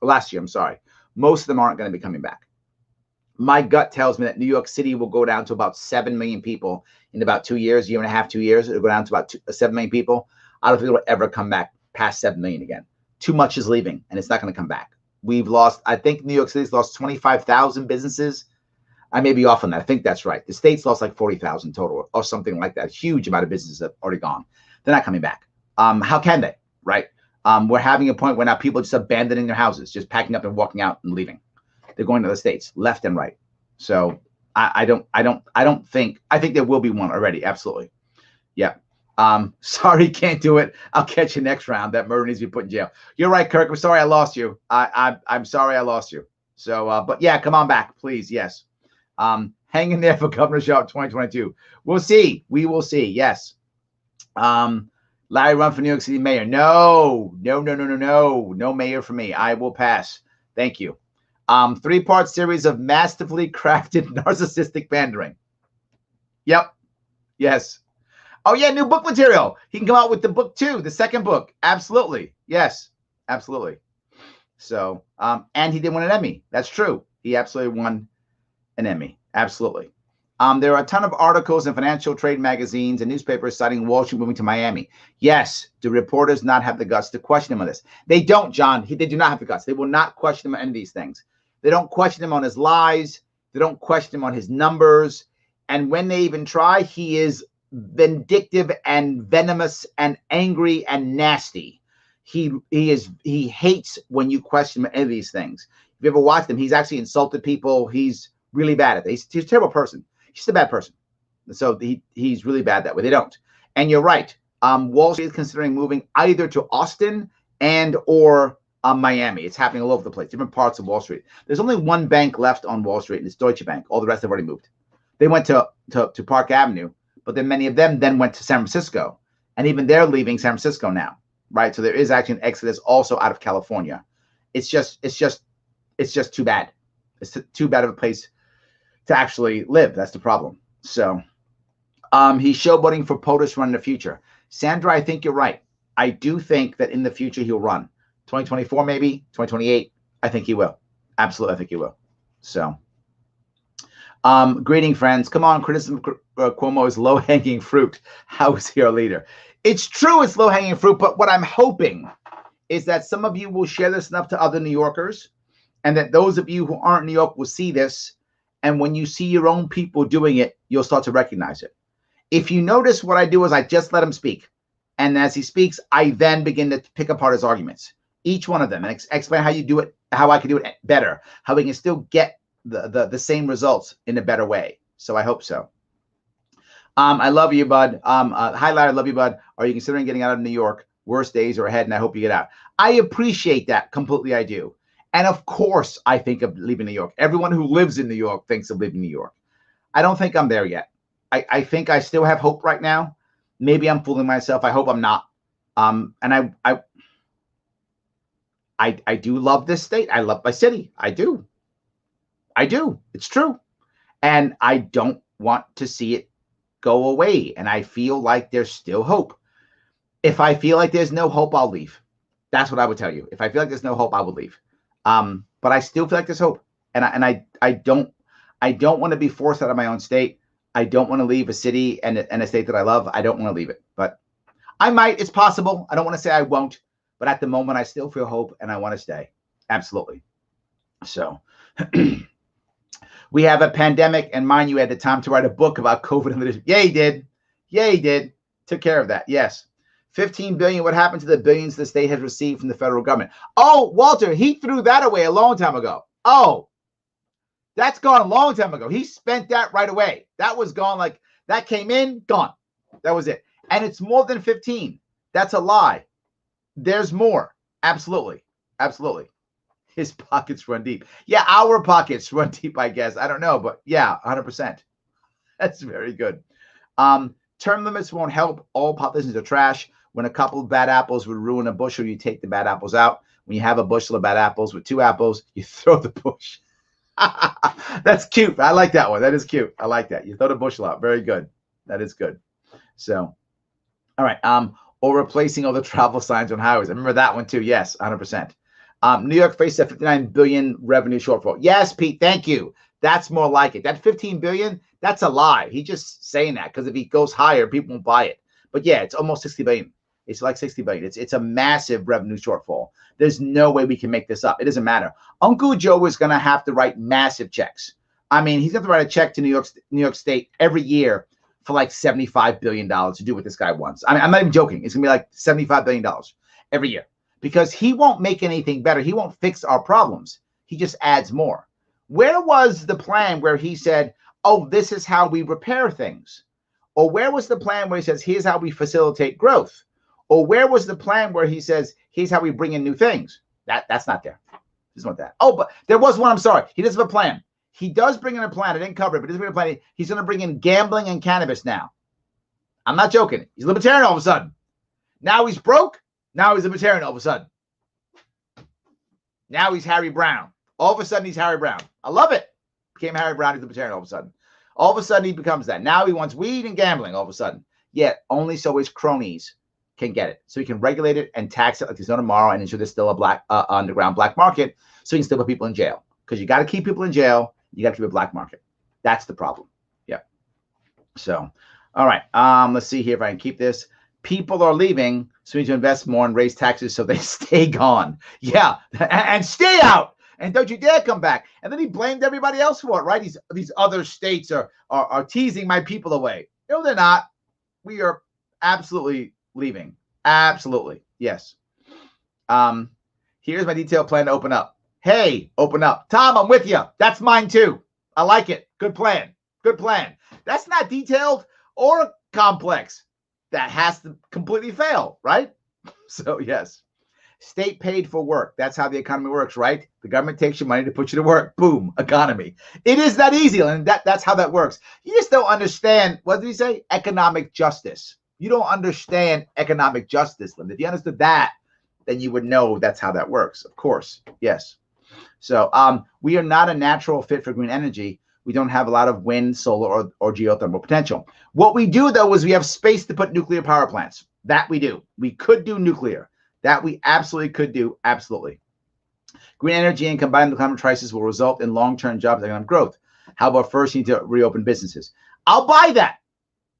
last year. I'm sorry. Most of them aren't going to be coming back. My gut tells me that New York City will go down to about 7 million people in about 2 years, year and a half, 2 years. It'll go down to about 7 million people. I don't think it'll ever come back past 7 million again. Too much is leaving, and it's not going to come back. I think New York City's lost 25,000 businesses. I may be off on that. I think that's right. The state's lost like 40,000 total or something like that. Huge amount of businesses have already gone. They're not coming back. How can they, right? We're having a point where now people are just abandoning their houses, just packing up and walking out and leaving. They're going to the states, left and right. So I think there will be one already. Absolutely. Yeah. Sorry, can't do it. I'll catch you next round. That murder needs to be put in jail. You're right, Kirk. I'm sorry I lost you. I'm sorry I lost you. So, but yeah, come on back, please. Yes. Hang in there for Governor Sharpe 2022. We'll see. We will see. Yes. Larry run for New York City mayor. No mayor for me. I will pass. Thank you. 3-part series of masterfully crafted narcissistic pandering. Yep. Yes. Oh yeah, new book material. He can come out with the book too, the second book. Absolutely. Yes. Absolutely. So, and he did win an Emmy. That's true. He absolutely won an Emmy. Absolutely. There are a ton of articles in financial trade magazines and newspapers citing Wall Street moving to Miami. Yes. Do reporters not have the guts to question him on this? They don't, John. They do not have the guts. They will not question him on any of these things. They don't question him on his lies. They don't question him on his numbers. And when they even try, he is vindictive and venomous and angry and nasty. He hates when you question him on any of these things. If you ever watched him, he's actually insulted people. He's really bad at it. He's a terrible person. He's just a bad person. So he's really bad that way. They don't. And you're right. Wall Street is considering moving either to Austin and or Miami. It's happening all over the place, different parts of Wall Street. There's only one bank left on Wall Street, and it's Deutsche Bank. All the rest have already moved. They went to Park Avenue, but then many of them then went to San Francisco, and even they're leaving San Francisco now, right? So there is actually an exodus also out of California. It's just too bad. It's too bad of a place to actually live. That's the problem. So he's showboating for POTUS run in the future. Sandra, I think you're right. I do think that in the future he'll run. 2024, maybe 2028. I think he will. Absolutely, I think he will. So, greeting, friends. Come on, criticism of Cuomo is low-hanging fruit. How is he our leader? It's true, it's low-hanging fruit. But what I'm hoping is that some of you will share this enough to other New Yorkers, and that those of you who aren't in New York will see this. And when you see your own people doing it, you'll start to recognize it. If you notice, what I do is I just let him speak, and as he speaks, I then begin to pick apart his arguments. Each one of them, and explain how you do it, how I can do it better, how we can still get the same results in a better way. So I hope so. I love you, bud. Hi, Larry. I love you, bud. Are you considering getting out of New York? Worst days are ahead, and I hope you get out. I appreciate that completely. I do. And of course, I think of leaving New York. Everyone who lives in New York thinks of leaving New York. I don't think I'm there yet. I think I still have hope right now. Maybe I'm fooling myself. I hope I'm not. And I do love this state. I love my city. I do. It's true. And I don't want to see it go away. And I feel like there's still hope. If I feel like there's no hope, I'll leave. That's what I would tell you. If I feel like there's no hope, I would leave. But I still feel like there's hope. And I don't want to be forced out of my own state. I don't want to leave a city and a state that I love. I don't want to leave it. But I might. It's possible. I don't want to say I won't. But at the moment, I still feel hope and I want to stay. Absolutely. So we have a pandemic, and mind you, had the time to write a book about COVID and leadership. Yeah, he did. Yeah, he did. Took care of that. Yes. 15 billion. What happened to the billions the state has received from the federal government? Oh, Walter, he threw that away a long time ago. Oh, that's gone a long time ago. He spent that right away. That was gone. Like that came in, gone. That was it. And it's more than 15. That's a lie. There's more. Absolutely. Absolutely. His pockets run deep. Yeah, our pockets run deep, I guess. I don't know, but yeah, 100%. That's very good. Term limits won't help. All politicians are trash. When a couple of bad apples would ruin a bushel, you take the bad apples out. When you have a bushel of bad apples with 2 apples, you throw the bush. That's cute. I like that one. That is cute. I like that. You throw the bushel out. Very good. That is good. So, all right. Or replacing all the travel signs on highways. I remember that one too. Yes, 100%. New York faced a 59 billion revenue shortfall. Yes, Pete. Thank you. That's more like it. That 15 billion, that's a lie. He's just saying that because if he goes higher, people won't buy it. But yeah, it's almost 60 billion. It's like 60 billion. It's a massive revenue shortfall. There's no way we can make this up. It doesn't matter. Uncle Joe is going to have to write massive checks. I mean, he's going to write a check to New York State every year for like $75 billion to do what this guy wants. I mean, I'm not even joking. It's going to be like $75 billion every year because he won't make anything better. He won't fix our problems. He just adds more. Where was the plan where he said, oh, this is how we repair things? Or where was the plan where he says, here's how we facilitate growth? Or where was the plan where he says, here's how we bring in new things? That's not there. There's not that. Oh, but there was one. I'm sorry. He doesn't have a plan. He does bring in a plan. I didn't cover it, but he doesn't bring in a plan. He's going to bring in gambling and cannabis now. I'm not joking. He's a libertarian all of a sudden. Now he's broke. Now he's a libertarian all of a sudden. Now he's Harry Brown. All of a sudden he's Harry Brown. I love it. Became Harry Brown. He's a libertarian all of a sudden. All of a sudden he becomes that. Now he wants weed and gambling all of a sudden. Yet only so his cronies can get it. So he can regulate it and tax it like there's no tomorrow and ensure there's still a black underground black market so he can still put people in jail. Because you got to keep people in jail. You got to keep a black market. That's the problem. Yeah. So, all right. Let's see here if I can keep this. People are leaving, so we need to invest more and raise taxes so they stay gone. Yeah. And stay out. And don't you dare come back. And then he blamed everybody else for it, right? These other states are teasing my people away. No, they're not. We are absolutely leaving. Absolutely. Yes. Here's my detailed plan to open up. Hey, open up. Tom, I'm with you. That's mine too. I like it. Good plan. Good plan. That's not detailed or complex. That has to completely fail, right? So, yes. State paid for work. That's how the economy works, right? The government takes your money to put you to work. Boom, economy. It is that easy, and that's how that works. You just don't understand, what did he say? Economic justice. You don't understand economic justice, Linda. If you understood that, then you would know that's how that works. Of course, yes. So we are not a natural fit for green energy. We don't have a lot of wind, solar, or geothermal potential. What we do, though, is we have space to put nuclear power plants. That we do. We could do nuclear. That we absolutely could do. Absolutely. Green energy and combined with the climate crisis will result in long-term jobs and economic growth. How about first you need to reopen businesses? I'll buy that.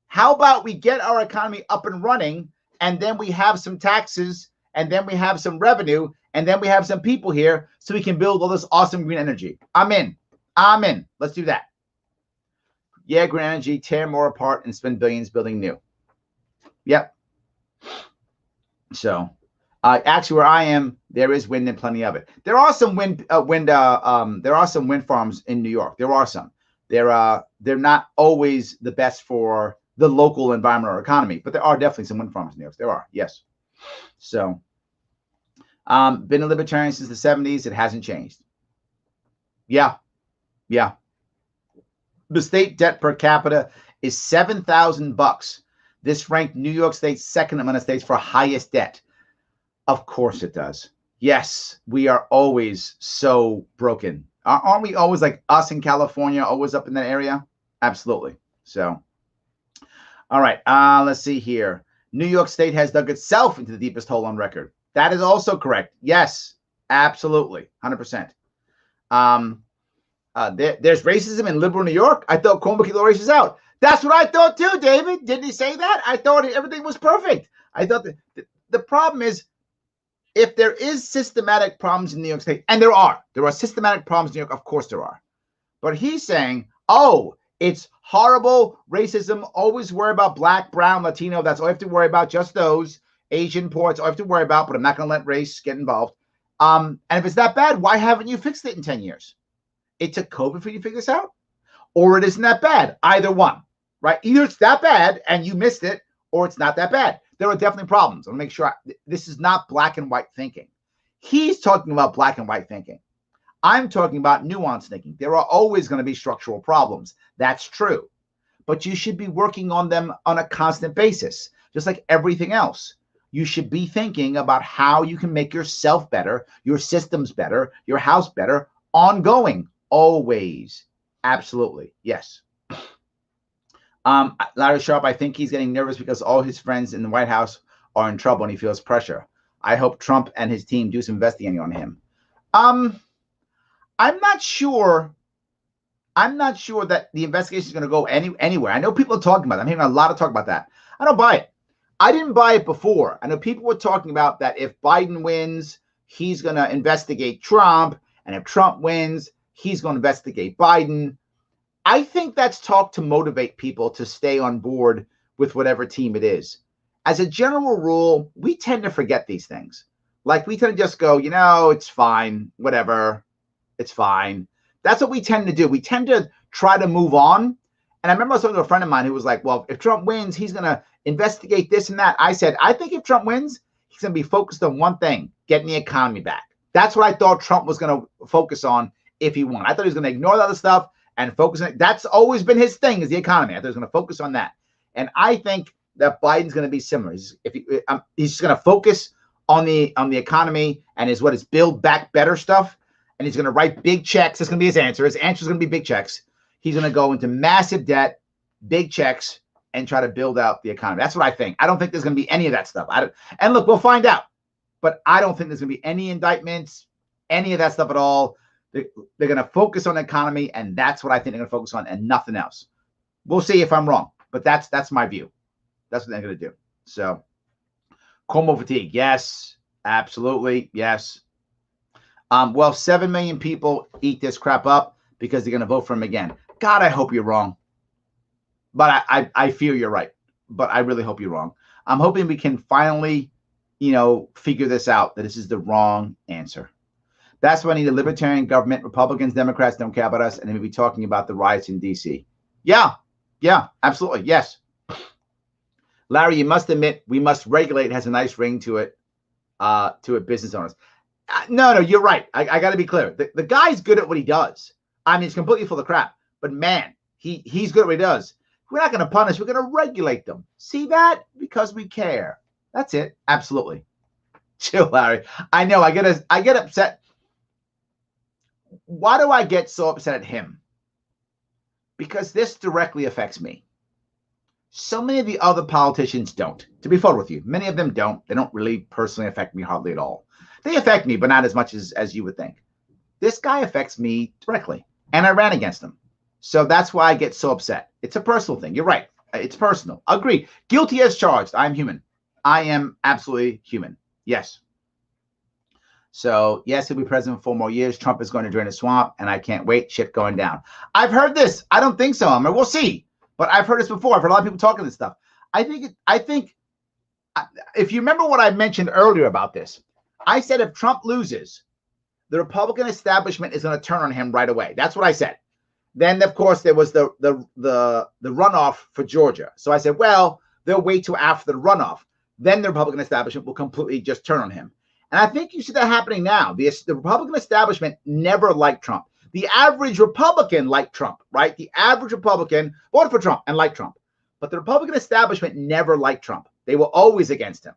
How about we get our economy up and running, and then we have some taxes, and then we have some revenue, and then we have some people here so we can build all this awesome green energy. I'm in. I'm in. Let's do that. Yeah, green energy, tear more apart and spend billions building new. Yep. So, actually, where I am, there is wind and plenty of it. There are some there are some wind farms in New York. There are some. They're not always the best for the local environment or economy, but there are definitely some wind farms in New York. There are, yes. So, been a libertarian since the 70s. It hasn't changed. Yeah. Yeah. The state debt per capita is $7,000. This ranked New York State second among the states for highest debt. Of course it does. Yes, we are always so broken. Aren't we always like us in California, always up in that area? Absolutely. So, all right. Let's see here. New York State has dug itself into the deepest hole on record. That is also correct. Yes, absolutely. 100%. There's racism in liberal New York. I thought Cuomo keep the races out. That's what I thought too, David. Didn't he say that? I thought everything was perfect. I thought the problem is, if there is systematic problems in New York State, and there are systematic problems in New York, of course there are. But he's saying, oh, it's horrible racism. Always worry about black, brown, Latino. That's all you have to worry about. Just those. Asian, poor. That's all you have to worry about. But I'm not going to let race get involved. And if it's that bad, why haven't you fixed it in 10 years? It took COVID for you to figure this out? Or it isn't that bad. Either one, right? Either it's that bad and you missed it, or it's not that bad. There are definitely problems. I want to make sure this is not black and white thinking. He's talking about black and white thinking. I'm talking about nuanced thinking. There are always going to be structural problems. That's true. But you should be working on them on a constant basis, just like everything else. You should be thinking about how you can make yourself better, your systems better, your house better, ongoing, always. Absolutely. Yes. Larry Sharpe, I think he's getting nervous because all his friends in the White House are in trouble and he feels pressure. I hope Trump and his team do some investigating on him. I'm not sure. I'm not sure that the investigation is going to go anywhere. I know people are talking about it. I'm hearing a lot of talk about that. I don't buy it. I didn't buy it before. I know people were talking about that if Biden wins, he's going to investigate Trump. And if Trump wins, he's going to investigate Biden. I think that's talk to motivate people to stay on board with whatever team it is. As a general rule, we tend to forget these things. Like we tend to just go, it's fine, whatever, it's fine. That's what we tend to do. We tend to try to move on. And I remember I was talking to a friend of mine who was like, well, if Trump wins, he's going to investigate this and that. I said, I think if Trump wins, he's going to be focused on one thing, getting the economy back. That's what I thought Trump was going to focus on if he won. I thought he was going to ignore the other stuff and focus on it. That's always been his thing, is the economy. I thought he was going to focus on that. And I think that Biden's going to be similar. He's just going to focus on the economy and is build back better stuff. And he's going to write big checks. That's going to be his answer. His answer is going to be big checks. He's going to go into massive debt, big checks, and try to build out the economy. That's what I think. I don't think there's going to be any of that stuff. And look, we'll find out. But I don't think there's going to be any indictments, any of that stuff at all. They're going to focus on the economy, and that's what I think they're going to focus on, and nothing else. We'll see if I'm wrong, but that's my view. That's what they're going to do. So, Cuomo fatigue, yes, absolutely, yes. Well, 7 million people eat this crap up because they're going to vote for him again. God, I hope you're wrong. But I fear you're right. But I really hope you're wrong. I'm hoping we can finally, figure this out, that this is the wrong answer. That's why I need a libertarian government. Republicans, Democrats don't care about us. And then we'll be talking about the riots in D.C. Yeah, absolutely. Yes. Larry, you must admit we must regulate has a nice ring to it business owners. No, you're right. I got to be clear. The guy's good at what he does. I mean, he's completely full of crap. But man, he's good at what he does. We're not going to punish. We're going to regulate them. See that? Because we care. That's it. Absolutely. Chill, Larry. I know. I get upset. Why do I get so upset at him? Because this directly affects me. So many of the other politicians don't. To be fair with you, many of them don't. They don't really personally affect me hardly at all. They affect me, but not as much as you would think. This guy affects me directly, and I ran against him. So that's why I get so upset. It's a personal thing. You're right. It's personal. Agreed. Guilty as charged. I'm human. I am absolutely human. Yes. So, yes, he'll be president for 4 more years. Trump is going to drain the swamp, and I can't wait. Shit going down. I've heard this. I don't think so. I mean, we'll see. But I've heard this before. I've heard a lot of people talking this stuff. I think if you remember what I mentioned earlier about this, I said if Trump loses, the Republican establishment is going to turn on him right away. That's what I said. Then, of course, there was the runoff for Georgia. So I said, well, they'll wait till after the runoff. Then the Republican establishment will completely just turn on him. And I think you see that happening now. The Republican establishment never liked Trump. The average Republican liked Trump, right? The average Republican voted for Trump and liked Trump. But the Republican establishment never liked Trump. They were always against him.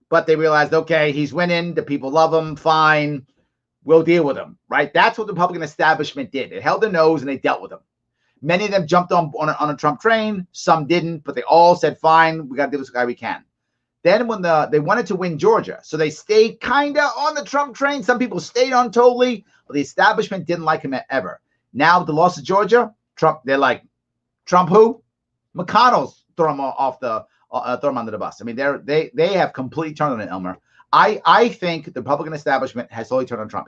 But they realized, okay, he's winning. The people love him. Fine. We'll deal with him, right? That's what the Republican establishment did. It held their nose and they dealt with him. Many of them jumped on a Trump train. Some didn't, but they all said, fine, we got to deal with this guy we can. Then when they wanted to win Georgia, so they stayed kind of on the Trump train. Some people stayed on totally, but the establishment didn't like him ever. Now with the loss of Georgia, Trump, they're like, Trump who? McConnell's throw him off the throw him under the bus. I mean, they have completely turned on it, Elmer. I think the Republican establishment has totally turned on Trump.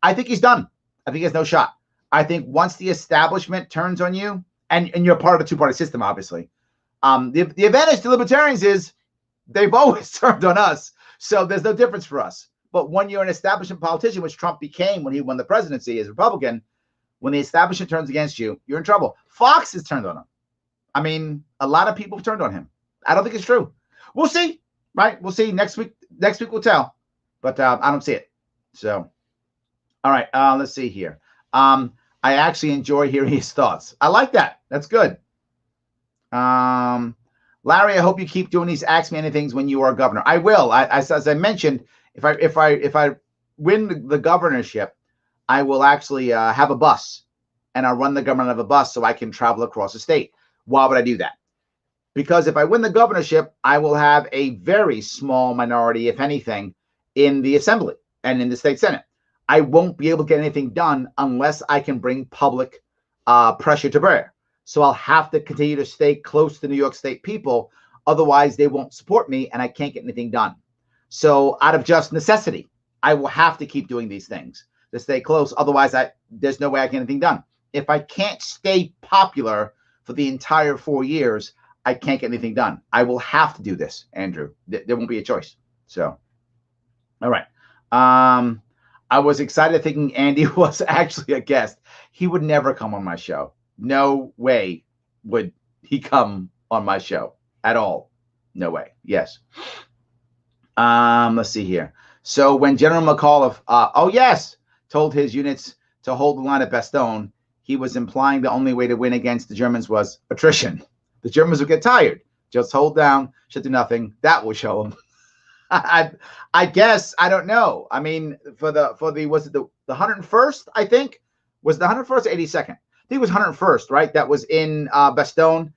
I think he's done. I think he has no shot. I think once the establishment turns on you, and you're part of the two-party system, obviously, the advantage to libertarians is they've always turned on us, so there's no difference for us. But when you're an establishment politician, which Trump became when he won the presidency as a Republican, when the establishment turns against you, you're in trouble. Fox has turned on him. I mean, a lot of people have turned on him. I don't think it's true. We'll see, right? We'll see next week. Next week will tell, but I don't see it. So, all right, let's see here. I actually enjoy hearing his thoughts. I like that. That's good. Larry, I hope you keep doing these Ask Me Anythings when you are governor. I will. As I mentioned, if I win the governorship, I will actually have a bus, and I'll run the government of a bus so I can travel across the state. Why would I do that? Because if I win the governorship, I will have a very small minority, if anything, in the assembly and in the state senate. I won't be able to get anything done unless I can bring public pressure to bear. So I'll have to continue to stay close to New York State people. Otherwise, they won't support me and I can't get anything done. So out of just necessity, I will have to keep doing these things to stay close. Otherwise, there's no way I can get anything done. If I can't stay popular for the entire 4 years, I can't get anything done. I will have to do this, Andrew. There won't be a choice. So, all right. I was excited thinking Andy was actually a guest. He would never come on my show. No way would he come on my show at all. No way. Yes. Let's see here. So when General McAuliffe, told his units to hold the line at Bastogne, he was implying the only way to win against the Germans was attrition. The Germans would get tired. Just hold down, should do nothing. That will show them. I guess, I don't know. I mean, was it the 101st, I think? Was it the 101st or 82nd? I think it was 101st, right? That was in Bastogne,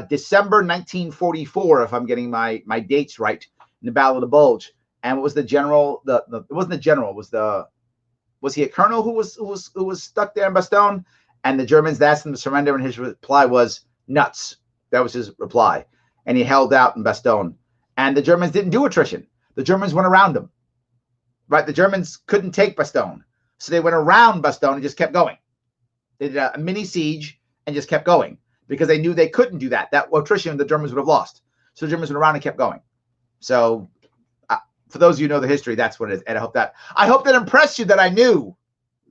December 1944, if I'm getting my dates right, in the Battle of the Bulge. And it was the general, it wasn't the general, was he a colonel who was stuck there in Bastogne? And the Germans asked him to surrender, and his reply was nuts. That was his reply. And he held out in Bastogne. And the Germans didn't do attrition. The Germans went around them, right? The Germans couldn't take Bastogne. So they went around Bastogne and just kept going. They did a mini siege and just kept going because they knew they couldn't do that. That attrition, the Germans would have lost. So the Germans went around and kept going. So for those of you who know the history, that's what it is. And I hope that impressed you that I knew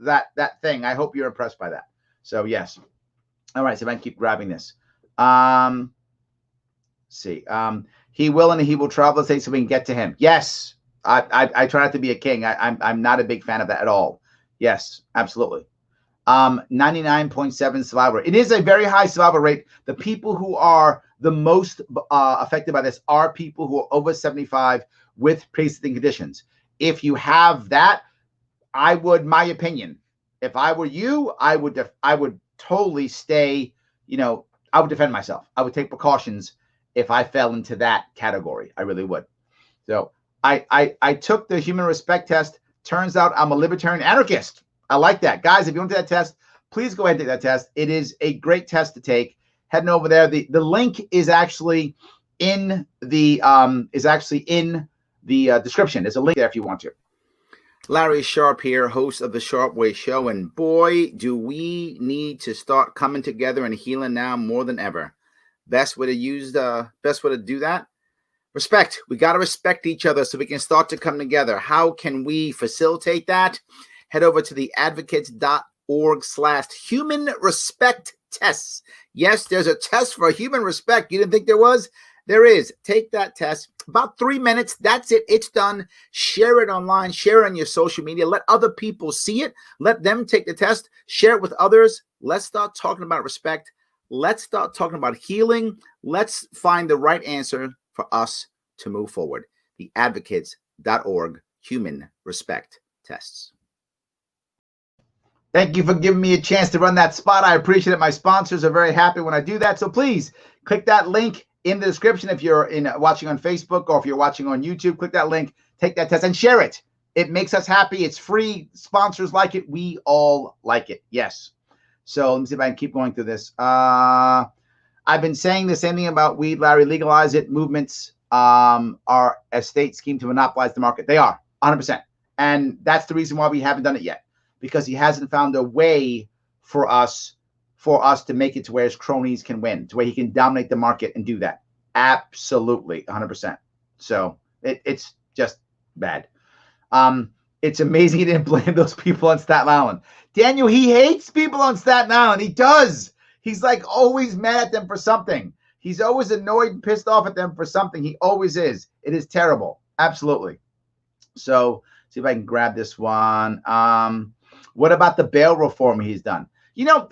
that thing. I hope you're impressed by that. So yes. All right. So if I can keep grabbing this. See. He will and he will travel the state so we can get to him. Yes. I try not to be a king. I'm not a big fan of that at all. Yes, absolutely. 99.7 survival rate. It is a very high survival rate. The people who are the most affected by this are people who are over 75 with pre-existing conditions. If you have that, my opinion, if I were you, I would totally stay, I would defend myself. I would take precautions if I fell into that category. I really would. So I took the human respect test. Turns out I'm a libertarian anarchist. I like that. Guys, if you want to take that test, please go ahead and take that test. It is a great test to take. Heading over there. The link is actually in the description. There's a link there if you want to. Larry Sharpe here, host of the Sharpe Way show, and boy, do we need to start coming together and healing now more than ever. Best way to do that? Respect. We got to respect each other so we can start to come together. How can we facilitate that? Head over to the advocates.org/human respect tests. Yes, there's a test for human respect. You didn't think there was? There is. Take that test. About 3 minutes. That's it. It's done. Share it online. Share it on your social media. Let other people see it. Let them take the test. Share it with others. Let's start talking about respect. Let's start talking about healing. Let's find the right answer for us to move forward. theadvocates.org Human Respect Tests. Thank you for giving me a chance to run that spot. I appreciate it. My sponsors are very happy when I do that. So please click that link in the description if you're watching on Facebook, or if you're watching on YouTube. Click that link, take that test, and share it. It makes us happy. It's free. Sponsors like it. We all like it. Yes. So let me see if I can keep going through this. I've been saying the same thing about weed, Larry. Legalize it. Movements are a state scheme to monopolize the market. They are 100%. And that's the reason why we haven't done it yet, because he hasn't found a way for us to make it to where his cronies can win, to where he can dominate the market and do that. Absolutely, 100%. So it's just bad. It's amazing he didn't blame those people on Staten Island. Daniel, he hates people on Staten Island. He does. He's like always mad at them for something. He's always annoyed and pissed off at them for something. He always is. It is terrible. Absolutely. So see if I can grab this one. What about the bail reform he's done? You know,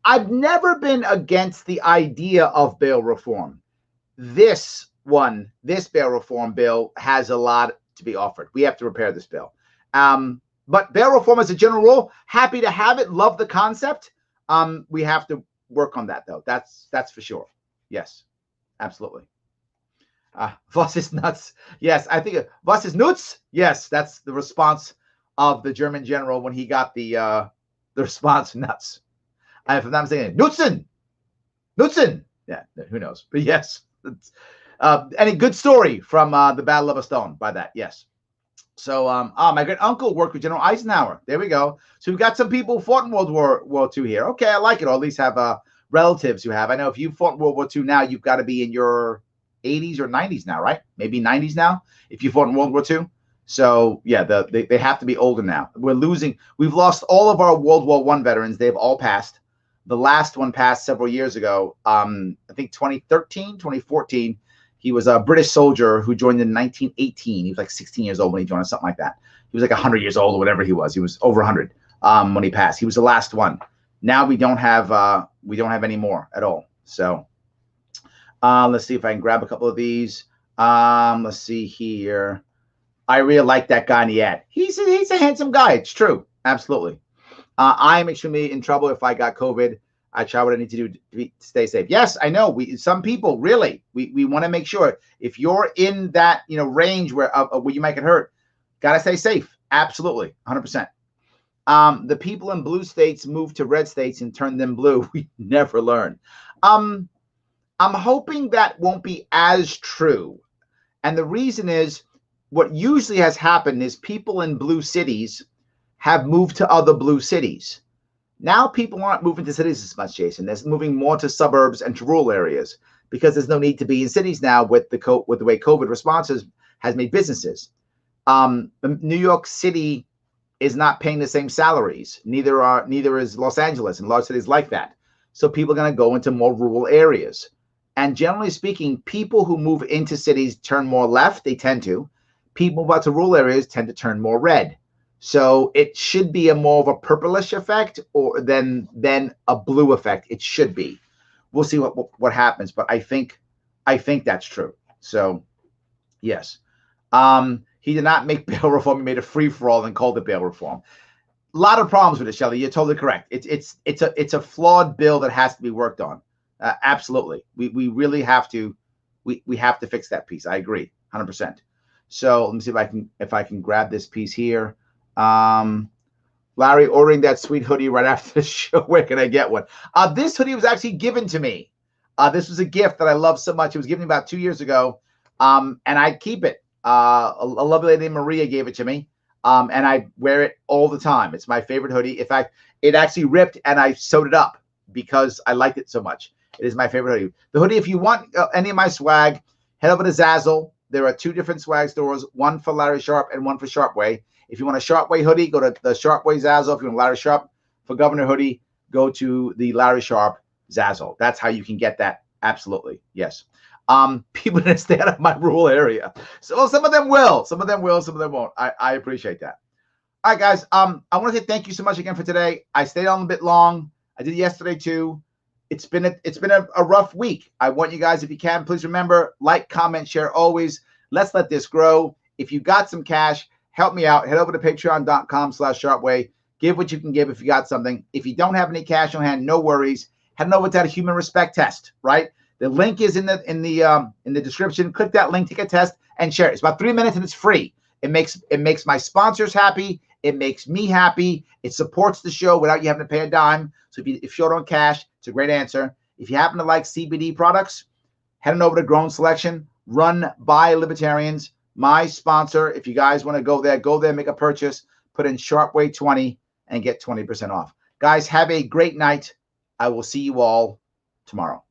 I've never been against the idea of bail reform. This bail reform bill has a lot to be offered. We have to repair this bill. But bail reform as a general rule, happy to have it. Love the concept. We have to work on that, though. That's for sure. Yes, absolutely. Was ist nuts? Yes, I think was ist nuts? Yes, that's the response of the German general when he got the response nuts. If I'm not mistaken, Nutzen. Yeah, who knows? But yes, and a good story from the Battle of Bastogne by that. Yes. So, my great uncle worked with General Eisenhower. There we go. So we've got some people who fought in World War II here. Okay, I like it. Or at least have relatives who have. I know if you fought in World War II now, you've got to be in your 80s or 90s now, right? Maybe 90s now if you fought in World War II. So yeah, they have to be older now. We've lost all of our World War I veterans. They've all passed. The last one passed several years ago. I think 2013, 2014. He was a British soldier who joined in 1918. He was like 16 years old when he joined, or something like that. He was like 100 years old or whatever he was. He was over 100 when he passed. He was the last one. Now we don't have any more at all. So let's see if I can grab a couple of these. Let's see here. I really like that guy in the ad. He's a handsome guy. It's true. Absolutely. I am extremely in trouble if I got COVID. I try what I need to do to stay safe. Yes, I know. Some people really, we want to make sure if you're in that range where you might get hurt, gotta stay safe. Absolutely, 100%. The people in blue states moved to red states and turned them blue. We never learn. I'm hoping that won't be as true, and the reason is what usually has happened is people in blue cities have moved to other blue cities. Now people aren't moving to cities as much, Jason. They're moving more to suburbs and to rural areas because there's no need to be in cities now with the way COVID responses has made businesses. New York City is not paying the same salaries. Neither is Los Angeles and large cities like that. So people are going to go into more rural areas. And generally speaking, people who move into cities turn more left. They tend to. People move out to rural areas tend to turn more red. So it should be a more of a purplish effect than a blue effect. It should be. We'll see what happens, but I think that's true. So yes, he did not make bail reform. He made a free for all and called it bail reform. A lot of problems with it, Shelley. You're totally correct. It's a flawed bill that has to be worked on. Absolutely, we really have to. We have to fix that piece. I agree, 100%. So let me see if I can grab this piece here. Larry, ordering that sweet hoodie right after the show. Where can I get one? This hoodie was actually given to me. This was a gift that I love so much. It was given about 2 years ago. And I keep it. A lovely lady named Maria gave it to me. And I wear it all the time. It's my favorite hoodie. In fact, it actually ripped and I sewed it up because I liked it so much. It is my favorite hoodie. The hoodie, if you want any of my swag, head over to Zazzle. There are 2 different swag stores, one for Larry Sharpe and one for Sharpe Way. If you want a Sharpe Way hoodie, go to the Sharpe Way Zazzle. If you want Larry Sharpe for Governor hoodie, go to the Larry Sharpe Zazzle. That's how you can get that. Absolutely. Yes. people that stay out of my rural area. So some of them will, some of them will, some of them won't. I appreciate that. All right, guys. I want to say thank you so much again for today. I stayed on a bit long. I did yesterday too. It's been a rough week. I want you guys, if you can, please remember, like, comment, share always. Let's let this grow. If you got some cash, help me out. Head over to patreon.com/sharpeway. Give what you can give if you got something. If you don't have any cash on hand, no worries. Head over to that human respect test, right? The link is in the description. Click that link, take a test, and share it. It's about 3 minutes and it's free. It makes my sponsors happy. It makes me happy. It supports the show without you having to pay a dime. So if short on cash, it's a great answer. If you happen to like CBD products, head on over to Grown Selection, run by Libertarians, my sponsor. If you guys want to go there, make a purchase, put in Sharpe Way 20 and get 20% off. Guys, have a great night. I will see you all tomorrow.